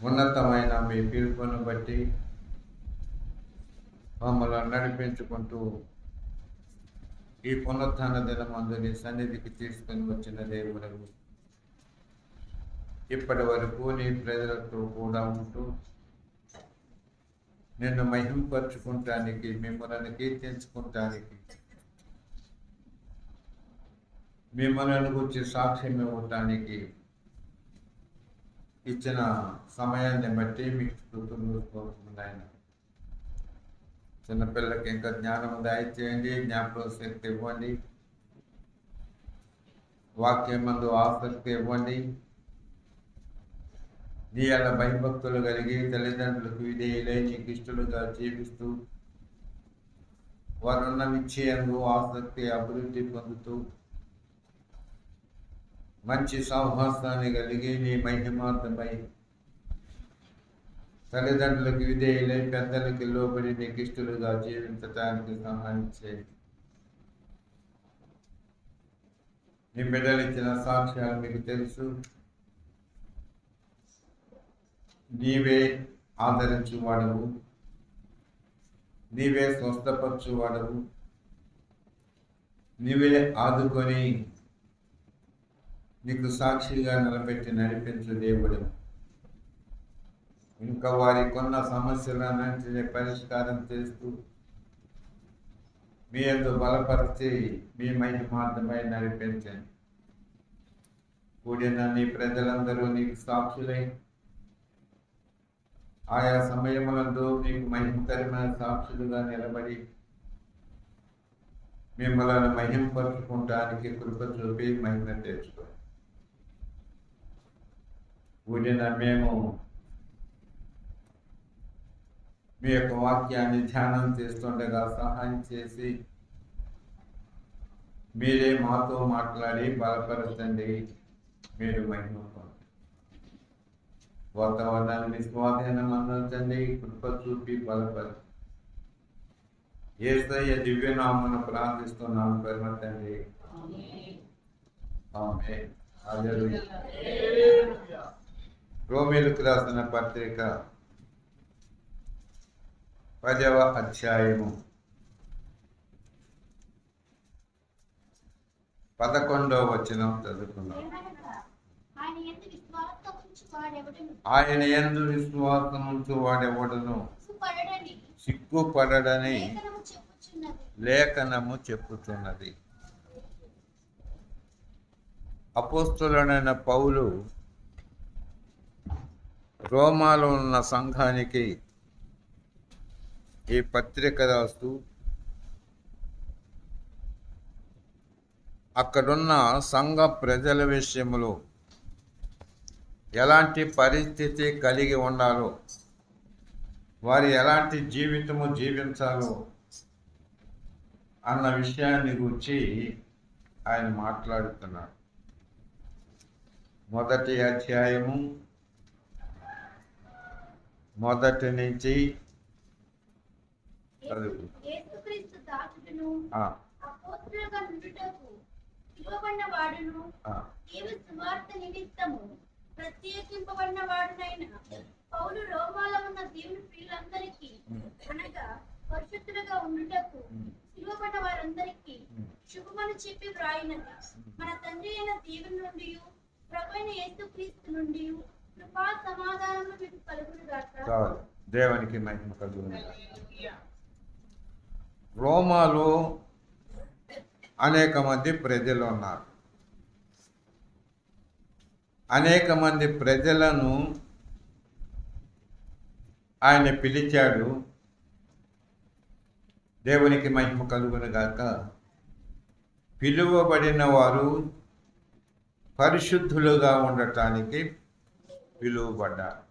ఉన్నతమైన మీ పిలుపును బట్టి మమ్మల్ని నడిపించుకుంటూ ఈ పునరుత్థాన దినమందు నీ సన్నిధికి తీసుకొని వచ్చిన దేవుడు ఇప్పటి వరకు నీ ప్రజలతో కూడా ఉంటూ నిన్ను మహింపరచుకుంటానికి, మిమ్మల్ని కీర్తించుకుంటానికి, మిమ్మల్ని గురించి సాక్ష్యం ఇవ్వటానికి ఇచ్చిన సమయాన్ని బట్టి మీకు స్తుతులు కోరుతున్నాను. చిన్నపిల్లలకి ఇంకా జ్ఞానం దయచేయండి, జ్ఞాపక శక్తి ఇవ్వండి, వాక్యమందు ఆసక్తి ఇవ్వండి. నీ అలా భయభక్తులు కలిగి తల్లిదండ్రులకు విధేయులై నీకు ఇష్టలుగా జీవిస్తూ వారున్న విషయంలో ఆసక్తి అభివృద్ధి పొందుతూ మంచి సహవాసాన్ని కలిగి నీ మహిమార్థమై తల్లిదండ్రులకు విధేయులై పెద్దలకి లోబడి నీకు ఇష్టలుగా జీవించటానికి సహాయం చేయండి. నీ బిడ్డలు ఇచ్చిన సాక్ష్యాలు మీకు తెలుసు. నీవే ఆదరించువాడవు, నీవే స్వస్థపరచువాడవు, నీవే ఆదుకొని నీకు సాక్షిగా నిలబెట్టి నడిపించు దేవుడు. ఇంకా వారి కొన్న సమస్యలన్నింటినీ పరిష్కారం చేస్తూ మీ యందు బలపరిచి మీ మహిమార్థమై నడిపించండి. కూడిన నీ ప్రజలందరూ నీకు సాక్షులై ఆయా సమయములందు నీకు మహిమకరమైన సాక్షులుగా నిలబడి మిమ్మల్ని మహింపరచుకుంటానికి కృప చూపి మహిమ తెచ్చుకో. కూడిన మేము మీ యొక్క వాక్యాన్ని ధ్యానం చేస్తుండగా సహాయం చేసి మీరే మాతో మాట్లాడి బలపరచండి. మీరు మహిమ వాతావరణాన్ని స్వాధీనం అందించండి, కృప చూపి బలపరచండి. యేసయ్య దివ్యనామమున ప్రార్థిస్తున్నాను పరమ తండ్రి, ఆమేన్. హల్లెలూయా. రోమీయులకు రాసిన పత్రిక 10వ అధ్యాయము 11వ వచనం చదువుకున్నాం. ఆయన యందు విశ్వాసం ఉంచు వాడెవడును సిగ్గుపడడని లేఖనము చెప్పుచున్నది. అపోస్తలుడైన పౌలు రోమాలో ఉన్న సంఘానికి ఈ పత్రిక రాస్తూ అక్కడున్న సంఘ ప్రజల విషయంలో ఎలాంటి పరిస్థితి కలిగి ఉండాలో, వారు ఎలాంటి జీవితము జీవించాలో అన్న విషయాన్ని గురించి ఆయన మాట్లాడుతున్నాడు. మొదటి అధ్యాయము 1 నుంచి ప్రత్యేకింపబడిన వాడునైన పౌలు రోమాలో ఉన్న దేవుని ప్రియులందరికీ అనగా పరిశుద్ధులుగా ఉండుటకు సిలువబడిన వారందరికీ శుభమని చెప్పి వ్రాయినది. మన తండ్రి అయిన దేవుని నుండి ప్రభువైన యేసుక్రీస్తు నుండి కృపా సమాధానములు మీకు కలుగునుగాక. దేవునికి మహిమ కలుగును. రోమాలో అనేక మంది ప్రజలు ఉన్నారు. అనేక మంది ప్రజలను ఆయన పిలిచాడు. దేవునికి మహిమ కలుగునుగాక. పిలువబడిన వారు పరిశుద్ధులుగా ఉండటానికి పిలువబడ్డారు.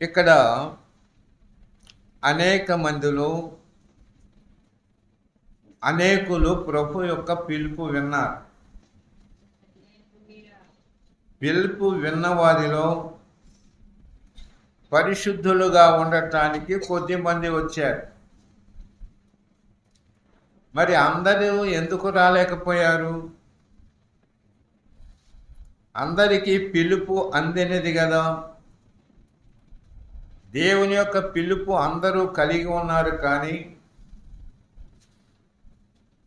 ఇక్కడ అనేక మందిలో అనేకులు ప్రభు యొక్క పిలుపు విన్నారు. పిలుపు విన్నవారిలో పరిశుద్ధులుగా ఉండటానికి కొద్దిమంది వచ్చారు. మరి అందరూ ఎందుకు రాలేకపోయారు? అందరికీ పిలుపు అందినది కదా. దేవుని యొక్క పిలుపు అందరూ కలిగి ఉన్నారు, కానీ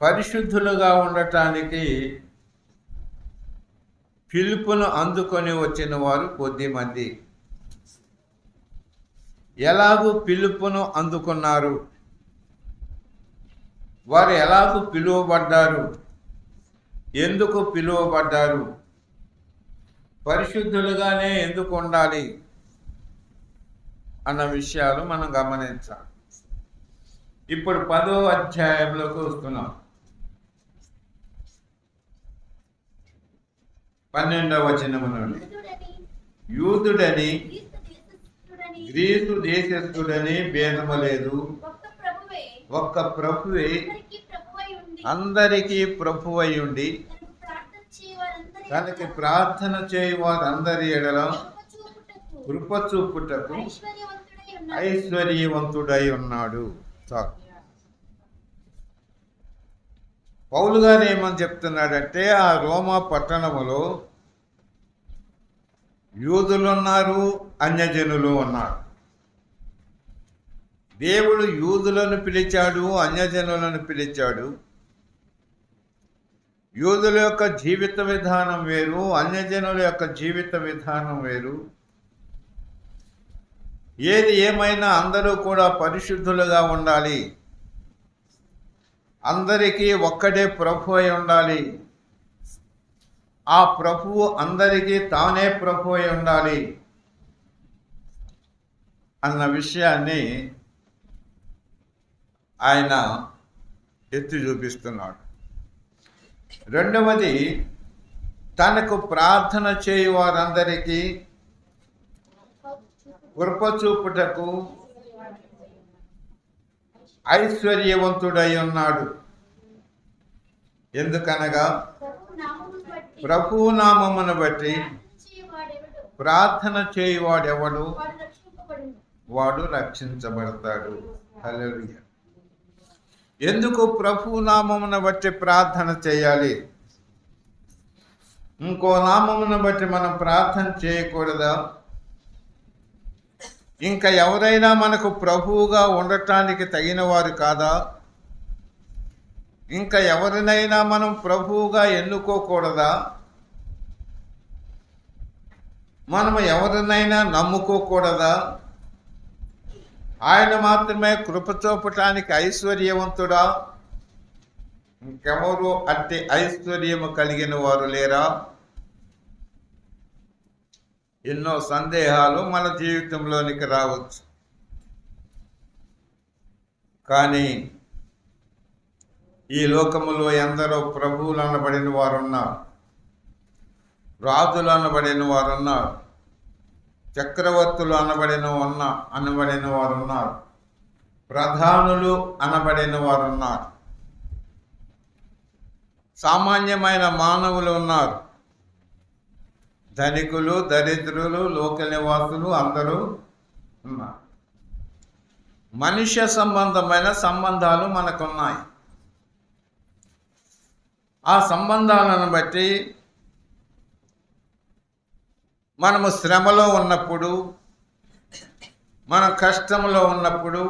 పరిశుద్ధులుగా ఉండటానికి పిలుపును అందుకొని వచ్చిన వారు కొద్దిమంది. ఎలాగూ పిలుపును అందుకున్నారు, వారు ఎలాగూ పిలువబడ్డారు, ఎందుకు పిలువబడ్డారు, పరిశుద్ధులుగానే ఎందుకు ఉండాలి అన్న విషయాలు మనం గమనించాలి. ఇప్పుడు 10వ అధ్యాయంలోకి వస్తున్నాం. 12వ వచనము నుండి, యూదుడని గ్రీసు దేశస్థుడని భేదము లేదు, ఒక్క ప్రభువే అందరికీ ప్రభువై ఉండి తనకి ప్రార్థన చేయి వారందరి ఎడల కృప చూపుటకు ఐశ్వర్యవంతుడై ఉన్నాడు. పౌలు గారు ఏమని చెప్తున్నాడంటే, ఆ రోమా పట్టణములో యూదులు ఉన్నారు, అన్యజనులు ఉన్నారు. దేవుడు యూదులను పిలిచాడు, అన్యజనులను పిలిచాడు. యూదుల యొక్క జీవిత విధానం వేరు, అన్యజనుల యొక్క జీవిత విధానం వేరు. ఏది ఏమైనా అందరూ కూడా పరిశుద్ధులుగా ఉండాలి, అందరికీ ఒక్కడే ప్రభు అయి ఉండాలి, ఆ ప్రభువు అందరికీ తానే ప్రభు అయి ఉండాలి అన్న విషయాన్ని ఆయన ఎత్తి చూపిస్తున్నాడు. రెండవది, తనకు ప్రార్థన చేయు వారందరికీ కృప చూపుటకు ఐశ్వర్యవంతుడై ఉన్నాడు. ఎందుకనగా ప్రభువు నామమును బట్టి ప్రార్థన చేయువాడెవడు వాడు రక్షించబడతాడు. హల్లెలూయా. ఎందుకు ప్రభువు నామమును బట్టి ప్రార్థన చేయాలి? ఇంకో నామమును బట్టి మనం ప్రార్థన చేయకూడదా? ఇంకా ఎవరైనా మనకు ప్రభువుగా ఉండటానికి తగిన వారు కాదా? ఇంకా ఎవరినైనా మనం ప్రభువుగా ఎన్నుకోకూడదా? మనం ఎవరినైనా నమ్ముకోకూడదా? ఆయన మాత్రమే కృప చూపటానికి ఐశ్వర్యవంతుడా? ఇంకెవరు అట్టి ఐశ్వర్యము కలిగిన వారు లేరా? ఎన్నో సందేహాలు మన జీవితంలోనికి రావచ్చు. కానీ ఈ లోకములో ఎందరో ప్రభువులు అనబడిన వారు ఉన్నారు, రాజులు అనబడిన వారు ఉన్నారు, చక్రవర్తులు అనబడిన వారు ఉన్నారు, ప్రధానులు అనబడిన వారు ఉన్నారు, సామాన్యమైన మానవులు ఉన్నారు, ధనికులు, దరిద్రులు, లోక నివాసులు అందరూ ఉన్నారు. మనుష్య సంబంధమైన సంబంధాలు మనకున్నాయి. ఆ సంబంధాలను బట్టి మనము శ్రమలో ఉన్నప్పుడు, మనం కష్టంలో ఉన్నప్పుడు,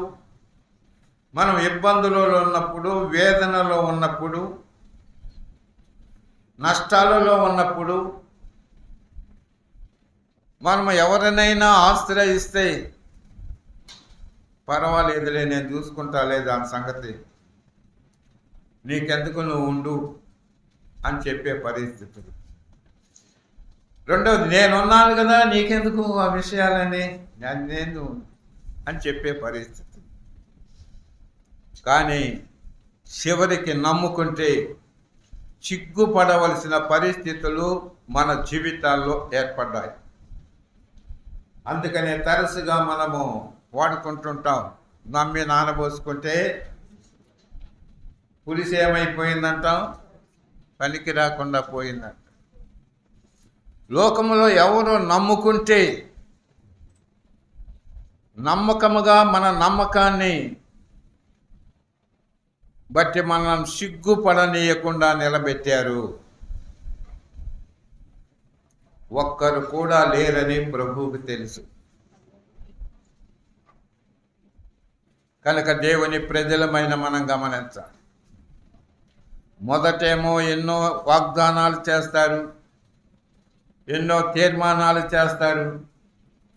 మనం ఇబ్బందులలో ఉన్నప్పుడు, వేదనలో ఉన్నప్పుడు, నష్టాలలో ఉన్నప్పుడు మనం ఎవరినైనా ఆశ్రయిస్తే పర్వాలేదులే, నేను చూసుకుంటాలే దాని సంగతి, నీకెందుకు నువ్వు ఉండు అని చెప్పే పరిస్థితులు. రెండవది, నేనున్నాను కదా నీకెందుకు ఆ విషయాలని, నేను అని చెప్పే పరిస్థితి. కానీ చివరికి నమ్ముకుంటే సిగ్గుపడవలసిన పరిస్థితులు మన జీవితాల్లో ఏర్పడ్డాయి. అందుకనే తరచుగా మనము వాడుకుంటుంటాం, నమ్మి నానబోసుకుంటే పులిసి ఏమైపోయిందంటాం, పనికి రాకుండా పోయిందంట. లోకములో ఎవరు నమ్ముకుంటే నమ్మకముగా మన నమ్మకాన్ని బట్టి మనం సిగ్గుపడనీయకుండా నిలబెట్టారు. ఒక్కరు కూడా లేరని ప్రభువుకు తెలుసు. కనుక దేవుని ప్రజలమైన మనం గమనించాలి. మొదటేమో ఎన్నో వాగ్దానాలు చేస్తారు, ఎన్నో తీర్మానాలు చేస్తారు,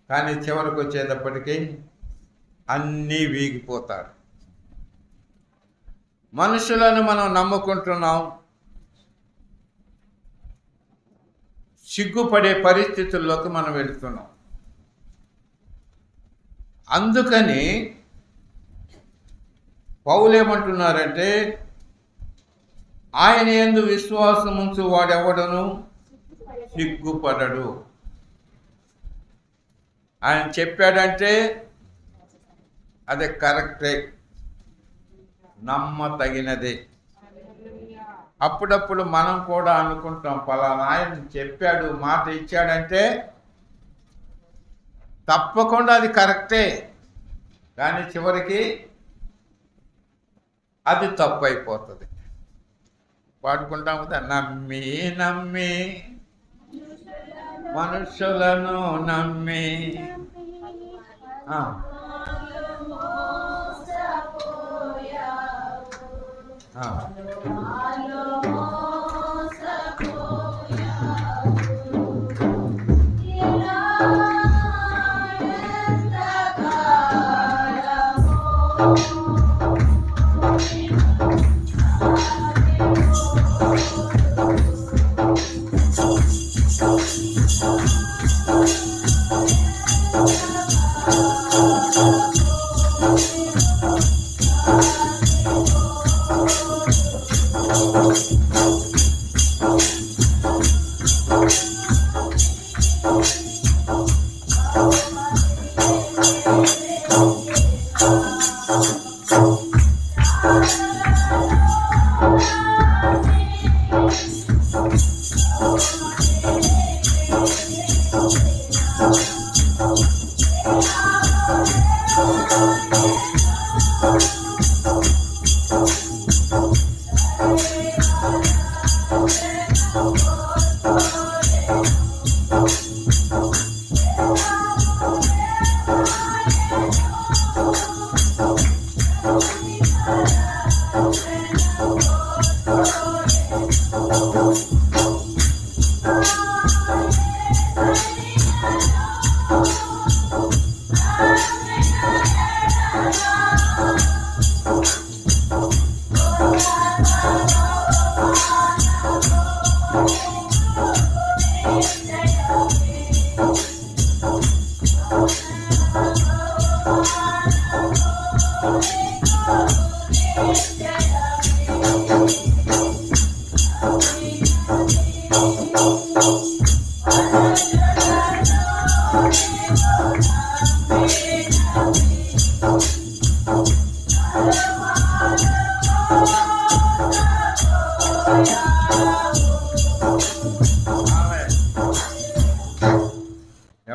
కానీ చివరికి వచ్చేటప్పటికీ అన్నీ వీగిపోతారు. మనుషులను మనం నమ్ముకుంటున్నాం, సిగ్గుపడే పరిస్థితుల్లోకి మనం వెళుతున్నాం. అందుకని పౌలు ఏమంటున్నారంటే, ఆయన యందు విశ్వాసం ఉంచు వాడెవడను సిగ్గుపడడు. ఆయన చెప్పాడంటే అది కరెక్టే, నమ్మతగినదే. అప్పుడప్పుడు మనం కూడా అనుకుంటాం, పలానా ఆయన చెప్పాడు, మాట ఇచ్చాడంటే తప్పకుండా అది కరెక్టే, కానీ చివరికి అది తప్పు అయిపోతుంది. పాడుకుంటాం కదా, నమ్మి నమ్మి మనుషులను నమ్మి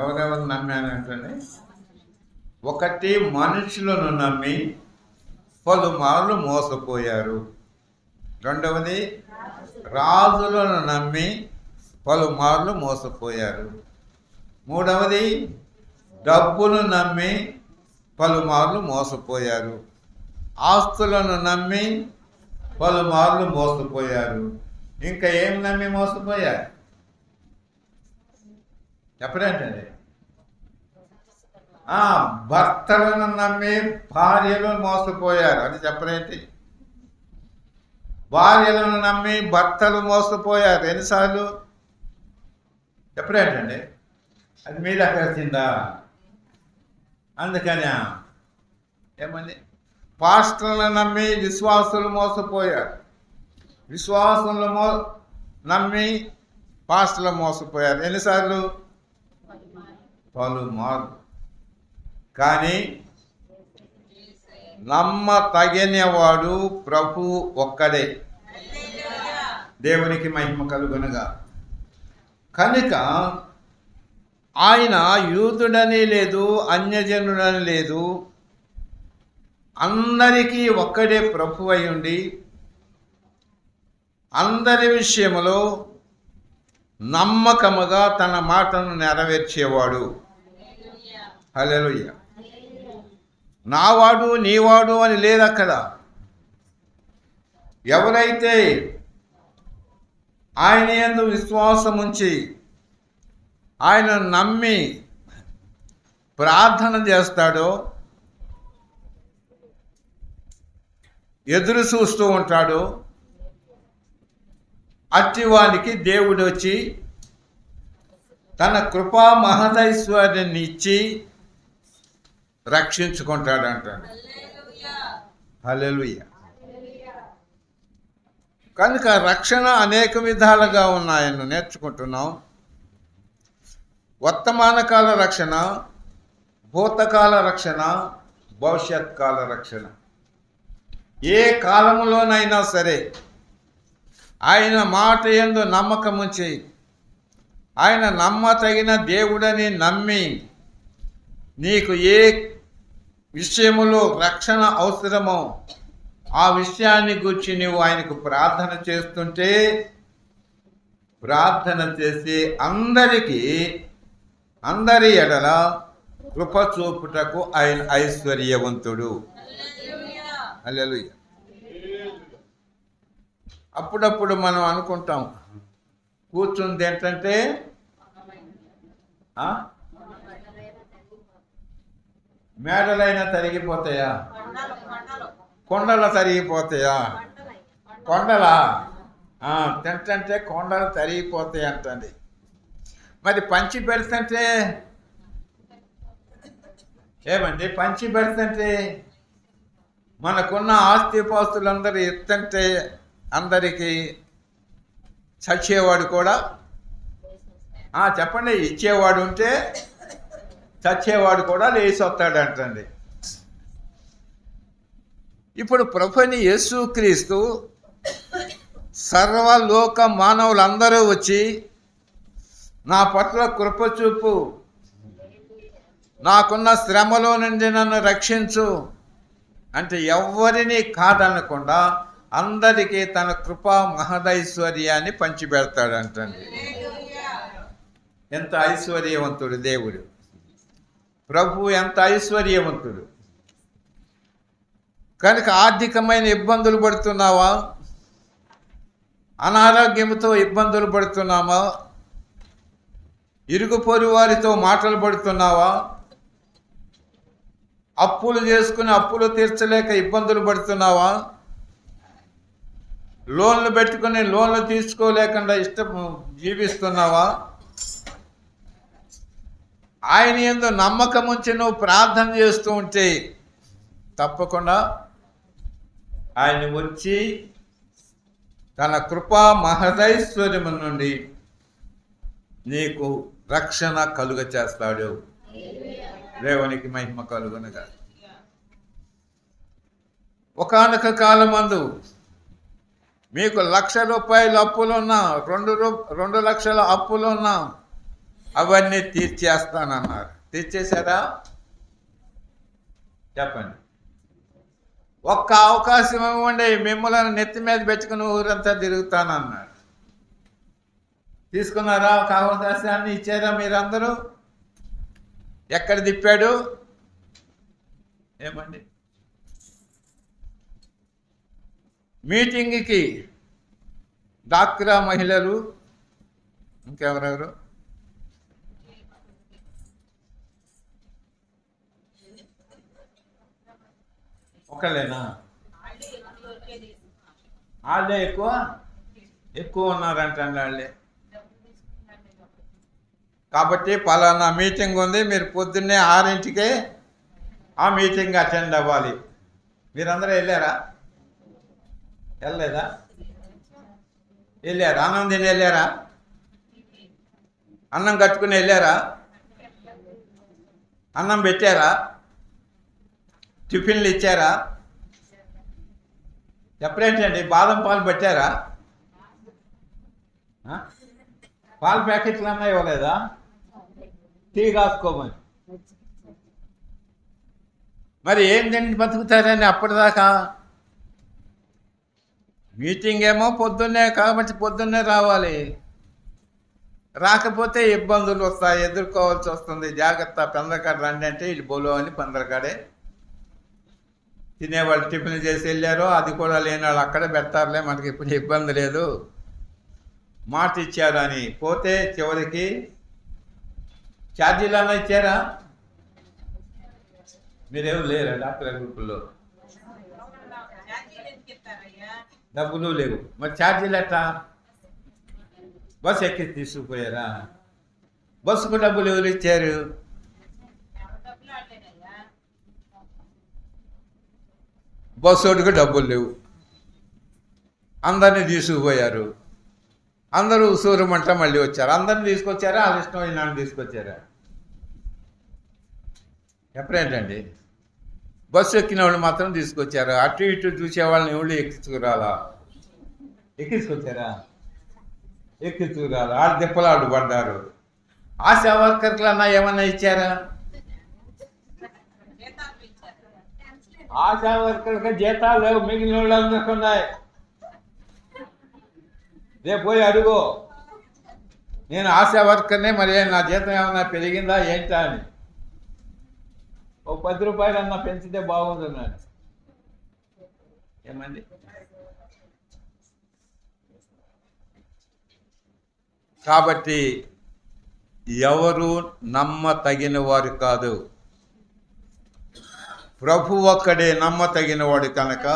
ఎవరెవరు నమ్మానంటే, ఒకటి మనుషులను నమ్మి పలుమార్లు మోసపోయారు. రెండవది రాజులను నమ్మి పలుమార్లు మోసపోయారు. మూడవది డబ్బును నమ్మి పలుమార్లు మోసపోయారు. ఆస్తులను నమ్మి పలుమార్లు మోసపోయారు. ఇంకా ఏం నమ్మి మోసపోయారు చెప్పడంటే, భర్తలను నమ్మి భార్యలు మోసపోయారు. అది చెప్పరేంటి? భార్యలను నమ్మి భర్తలు మోసపోయారు. ఎన్నిసార్లు చెప్పరేంటండి? అది మీ దగ్గర వచ్చిందా? అందుకని ఏమని, పాస్టర్లను నమ్మి విశ్వాసులు మోసపోయారు. విశ్వాసులు నమ్మి పాస్టర్లు మోసపోయారు. ఎన్నిసార్లు? పలుమార్లు. కానీ నమ్మతగినవాడు ప్రభు ఒక్కడే. దేవునికి మహిమ కలుగునుగా. కనుక ఆయన యూదుడని లేదు, అన్యజనుడని లేదు, అందరికీ ఒక్కడే ప్రభు అయి ఉండి అందరి విషయంలో నమ్మకముగా తన మాటను నెరవేర్చేవాడు. హల్లెలూయా. నావాడు నీవాడు అని లేదు అక్కడ. ఎవరైతే ఆయన యందు విశ్వాసం ఉంచి ఆయన నమ్మి ప్రార్థన చేస్తాడో, ఎదురు చూస్తూ ఉంటాడో, అట్టివానికి దేవుడు వచ్చి తన కృపా మహదైశ్వర్యాన్ని ఇచ్చి రక్షించుకుంటాడంటాడు. హల్లెలూయా. కనుక రక్షణ అనేక విధాలుగా ఉన్నాయని నేర్చుకుంటున్నాం. వర్తమాన కాల రక్షణ, భూతకాల రక్షణ, భవిష్యత్ కాల రక్షణ. ఏ కాలంలోనైనా సరే ఆయన మాట యందు నమ్మకముంచి ఆయన నమ్మతగిన దేవుడని నమ్మి నీకు ఏ విషయములో రక్షణ అవసరమో ఆ విషయాన్ని గురించి నువ్వు ఆయనకు ప్రార్థన చేస్తుంటే, ప్రార్థన చేసి అందరి ఎడల కృప చూపుటకు ఆయన ఐశ్వర్యవంతుడు. హల్లెలూయా. అప్పుడప్పుడు మనం అనుకుంటాం కూర్చుంది ఏంటంటే మేడలైనా తరిగిపోతాయా, కొండలు తరిగిపోతాయా? కొండలా తింటంటే కొండలు తరిగిపోతాయి అంటండి. మరి పంచి పెడుతుంటే ఏమండి, పంచి పెడుతుంటే మనకున్న ఆస్తిపాస్తులందరూ ఎత్తంటే అందరికీ చచ్చేవాడు కూడా చెప్పండి, ఇచ్చేవాడు ఉంటే చచ్చేవాడు కూడా లేచి వస్తాడంటండి. ఇప్పుడు ప్రభుని యేసుక్రీస్తు సర్వలోక మానవులందరూ వచ్చి నా పట్ల కృప చూపు, నాకున్న శ్రమలో నుండి నన్ను రక్షించు అంటే ఎవరిని కాదనకుండా అందరికీ తన కృపా మహదైశ్వర్యాన్ని పంచిపెడతాడంటండి. ఎంత ఐశ్వర్యవంతుడు దేవుడు! ప్రభు ఎంత ఐశ్వర్యవంతుడు! కనుక ఆర్థికమైన ఇబ్బందులు పడుతున్నావా, అనారోగ్యంతో ఇబ్బందులు పడుతున్నావా, ఇరుగు పొరు వారితో మాటలు పడుతున్నావా, అప్పులు చేసుకుని అప్పులు తీర్చలేక ఇబ్బందులు పడుతున్నావా, లోన్లు పెట్టుకుని లోన్లు తీసుకోలేకుండా జీవిస్తున్నావా, ఆయన యందు నమ్మకం ఉంచి నువ్వు ప్రార్థన చేస్తూ ఉంటే తప్పకుండా ఆయన వచ్చి తన కృపా మహదైశ్వర్యము నుండి నీకు రక్షణ కలుగ చేస్తాడు. దేవునికి మహిమ కలుగునగా. ఒకానొక కాలమందు మీకు ₹1,00,000 అప్పులున్నా, 2 లక్షల అప్పులున్నా అవన్నీ తీర్చేస్తానన్నారు. తీర్చేశారా? చెప్పండి. ఒక్క అవకాశం ఇవ్వండి, మిమ్మల్ని నెత్తి మీద పెట్టుకుని ఊరంతా తిరుగుతానన్నాడు. తీసుకున్నారా? ఒక అవకాశాన్ని ఇచ్చారా మీరందరూ? ఎక్కడ తిప్పాడు? ఏమండి, మీటింగ్కి డాక్రా మహిళలు, ఇంకెవరెవరు, ఒకళ్ళేనా? వాళ్ళే ఎక్కువ ఉన్నారంటండి వాళ్ళే. కాబట్టి పలానా మీటింగ్ ఉంది, మీరు పొద్దున్నే 6ంటికే ఆ మీటింగ్ అటెండ్ అవ్వాలి. మీరందరూ వెళ్ళారా? వెళ్ళలేదా? వెళ్ళారా? అన్నం తిని వెళ్ళారా? అన్నం కట్టుకుని వెళ్ళారా? అన్నం పెట్టారా? టిఫిన్లు ఇచ్చారా? చెప్పరేంటండి, బాదం పాలు పెట్టారా? పాల ప్యాకెట్లు అన్నా ఇవ్వలేదా? టీ కాసుకోమని. మరి ఏం తిండి బతుకుతారని అప్పటిదాకా? మీటింగ్ ఏమో పొద్దున్నే కాబట్టి పొద్దున్నే రావాలి. రాకపోతే ఇబ్బందులు వస్తాయి, ఎదుర్కోవాల్సి వస్తుంది. జాగ్రత్త, పెందరకాడ రండి అంటే వీళ్ళు బోలో అని పెందరకాడే తినేవాళ్ళు టిఫిన్ చేసి వెళ్ళారు. అది కూడా లేని వాళ్ళు అక్కడే పెడతారులే, మనకి ఇప్పుడు ఇబ్బంది లేదు, మాట ఇచ్చారు అని పోతే చివరికి ఛార్జీలు అన్నా ఇచ్చారా? మీరేమో లేరా డాక్టర్ గ్రూపుల్లో? డబ్బులు లేవు, మరి ఛార్జీలు ఎట్టా? బస్సు ఎక్కి తీసుకుపోయారా? బస్సుకు డబ్బులు ఎవరు ఇచ్చారు? బస్సు వాడికి డబ్బులు లేవు, అందరినీ తీసుకుపోయారు. అందరూ సూరమంట మళ్ళీ వచ్చారు. అందరిని తీసుకొచ్చారా? వాళ్ళ ఇష్టం ఈనాడు తీసుకొచ్చారా? ఎప్పుడేంటండి, బస్సు ఎక్కిన వాళ్ళు మాత్రం తీసుకొచ్చారు. అటు ఇటు చూసే వాళ్ళని ఎవరు ఎక్కించుకురాలా? ఎక్కించుకొచ్చారా? ఎక్కించుకురాలా? వాళ్ళు దిప్పలాడు పడ్డారు. ఆశా వర్కర్లన్నా ఏమన్నా ఇచ్చారా? ఆశా వర్కర్కి జీతాలు లేవు, మిగిలిన వాళ్ళందరికీ ఉన్నాయి. రేపు పోయి అడుగు, నేను ఆశా వర్కర్నే, మరి నా జీతం ఏమన్నా పెరిగిందా ఏంటా అని. ఓ 10 రూపాయలు అన్నా పెంచితే బాగుంటున్నాను. ఏమండి? కాబట్టి ఎవరు నమ్మతగిన వారు కాదు, ప్రభు ఒక్కడే నమ్మతగిన వాడు కనుక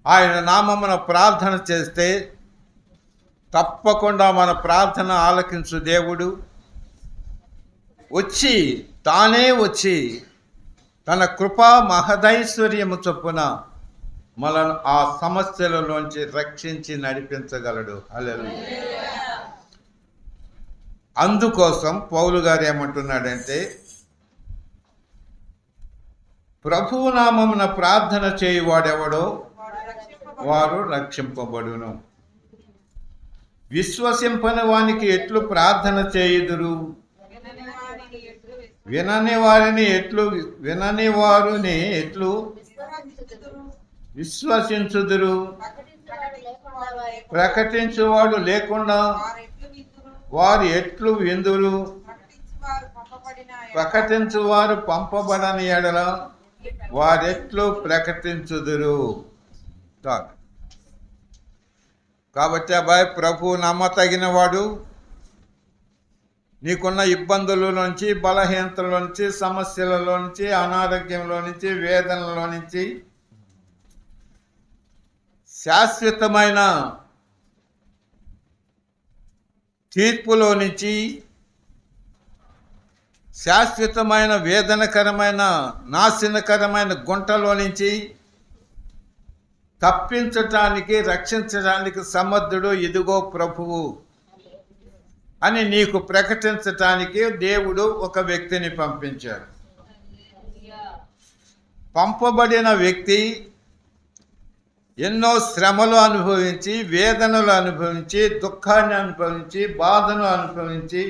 ఆయన నామమున ప్రార్థన చేస్తే తప్పకుండా మన ప్రార్థన ఆలకించు దేవుడు తానే వచ్చి తన కృపా మహదైశ్వర్యము చొప్పున మనను ఆ సమస్యలలోంచి రక్షించి నడిపించగలడు. హల్లెలూయా. అందుకోసం పౌలు గారు ఏమంటున్నాడంటే, ప్రభువు నామమున ప్రార్థన చేయువాడెవడో వారు రక్షింపబడును. విశ్వసింపని వానికి ఎట్లు ప్రార్థన చేయుదురు? వినని వారిని ఎట్లు విశ్వసించుదురు? ప్రకటించువాడు లేకుండా వారు ఎట్లు విందురు? ప్రకటించువారు పంపబడని ఎడల వారెట్లు ప్రకటించుదురు? కాబట్టి అబ్బాయి, ప్రభు నమ్మతగిన వాడు. నీకున్న ఇబ్బందుల నుంచి, బలహీనతల నుంచి, సమస్యలలో నుంచి, అనారోగ్యంలో నుంచి, వేదనలో నుంచి, శాశ్వతమైన తీర్పులో నుంచి, శాశ్వతమైన వేదనకరమైన నాశనకరమైన గుంటలో నుంచి తప్పించటానికి, రక్షించడానికి సమర్థుడు ఇదిగో ప్రభువు అని నీకు ప్రకటించటానికి దేవుడు ఒక వ్యక్తిని పంపించాడు. పంపబడిన వ్యక్తి ఎన్నో శ్రమలు అనుభవించి, వేదనలు అనుభవించి, దుఃఖాన్ని అనుభవించి, బాధను అనుభవించి,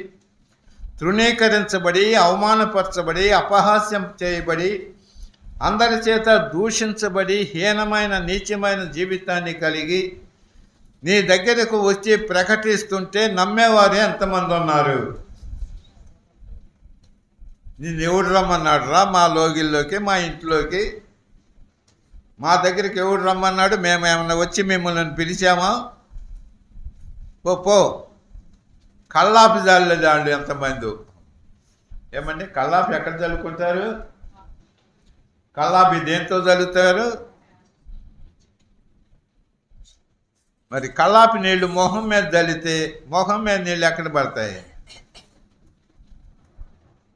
తృణీకరించబడి, అవమానపరచబడి, అపహాస్యం చేయబడి, అందరి చేత దూషించబడి, హీనమైన నీచమైన జీవితాన్ని కలిగి నీ దగ్గరకు వచ్చి ప్రకటిస్తుంటే నమ్మేవారే ఎంతమంది ఉన్నారు? నేను ఎవడు రమ్మన్నాడు రా మా లోగిల్లోకి, మా ఇంట్లోకి, మా దగ్గరికి ఎవడు రమ్మన్నాడు? మేము ఏమన్నా వచ్చి మిమ్మల్ని పిలిచామా? పో కల్లాపి జాళ్ళు ఎంతమంది. ఏమండి, కల్లాపి ఎక్కడ చల్లుకుంటారు? కల్లాపి దేంతో చల్లుతారు? మరి కల్లాపి నీళ్లు మొహం మీద చల్లితే మొహం మీద నీళ్ళు ఎక్కడ పడతాయి?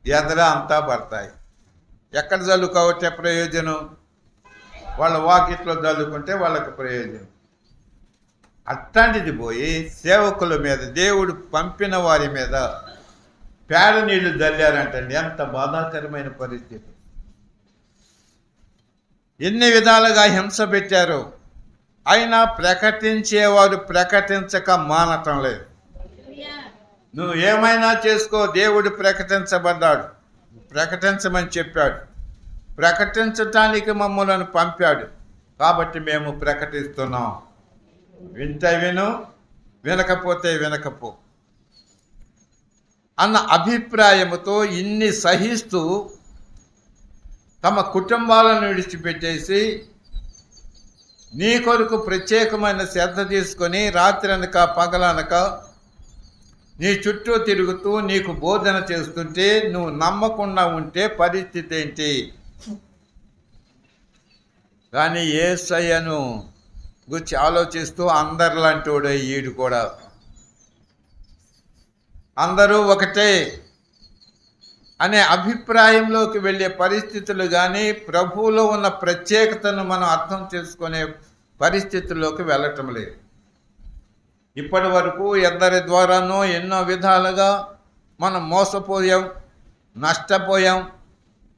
ఎదర అంతా పడతాయి. ఎక్కడ చల్లుకోవచ్చే ప్రయోజనం? వాళ్ళ వాకిట్లో చల్లుకుంటే వాళ్ళకి ప్రయోజనం. అట్లాంటిది పోయి సేవకుల మీద, దేవుడు పంపిన వారి మీద పేడ నీళ్లు చల్లారంటండి. ఎంత బాధాకరమైన పరిస్థితి. ఎన్ని విధాలుగా హింస పెట్టారు, అయినా ప్రకటించేవారు ప్రకటించక మానటం లేదు. నువ్వు ఏమైనా చేసుకో, దేవుడు ప్రకటించబడ్డాడు, ప్రకటించమని చెప్పాడు, ప్రకటించటానికి మమ్మల్ని పంపాడు. కాబట్టి మేము ప్రకటిస్తున్నాం. వింటే విను, వినకపోతే వినకపో. అన్న అభిప్రాయముతో ఇన్ని సహిస్తూ తమ కుటుంబాలను విడిచిపెట్టేసి నీ కొరకు ప్రత్యేకమైన శ్రద్ధ తీసుకొని రాత్రి అనక పగలనక నీ చుట్టూ తిరుగుతూ నీకు బోధన చేస్తుంటే నువ్వు నమ్మకుండా ఉంటే పరిస్థితి ఏంటి? కానీ యేసయ్యను గురించి ఆలోచిస్తూ అందరిలాంటి వాడు ఈడు కూడా, అందరూ ఒకటే అనే అభిప్రాయంలోకి వెళ్ళే పరిస్థితులు కానీ ప్రభువులో ఉన్న ప్రత్యేకతను మనం అర్థం చేసుకునే పరిస్థితుల్లోకి వెళ్ళటం లేదు. ఇప్పటి వరకు ఎందరి ద్వారానో ఎన్నో విధాలుగా మనం మోసపోయాం, నష్టపోయాం,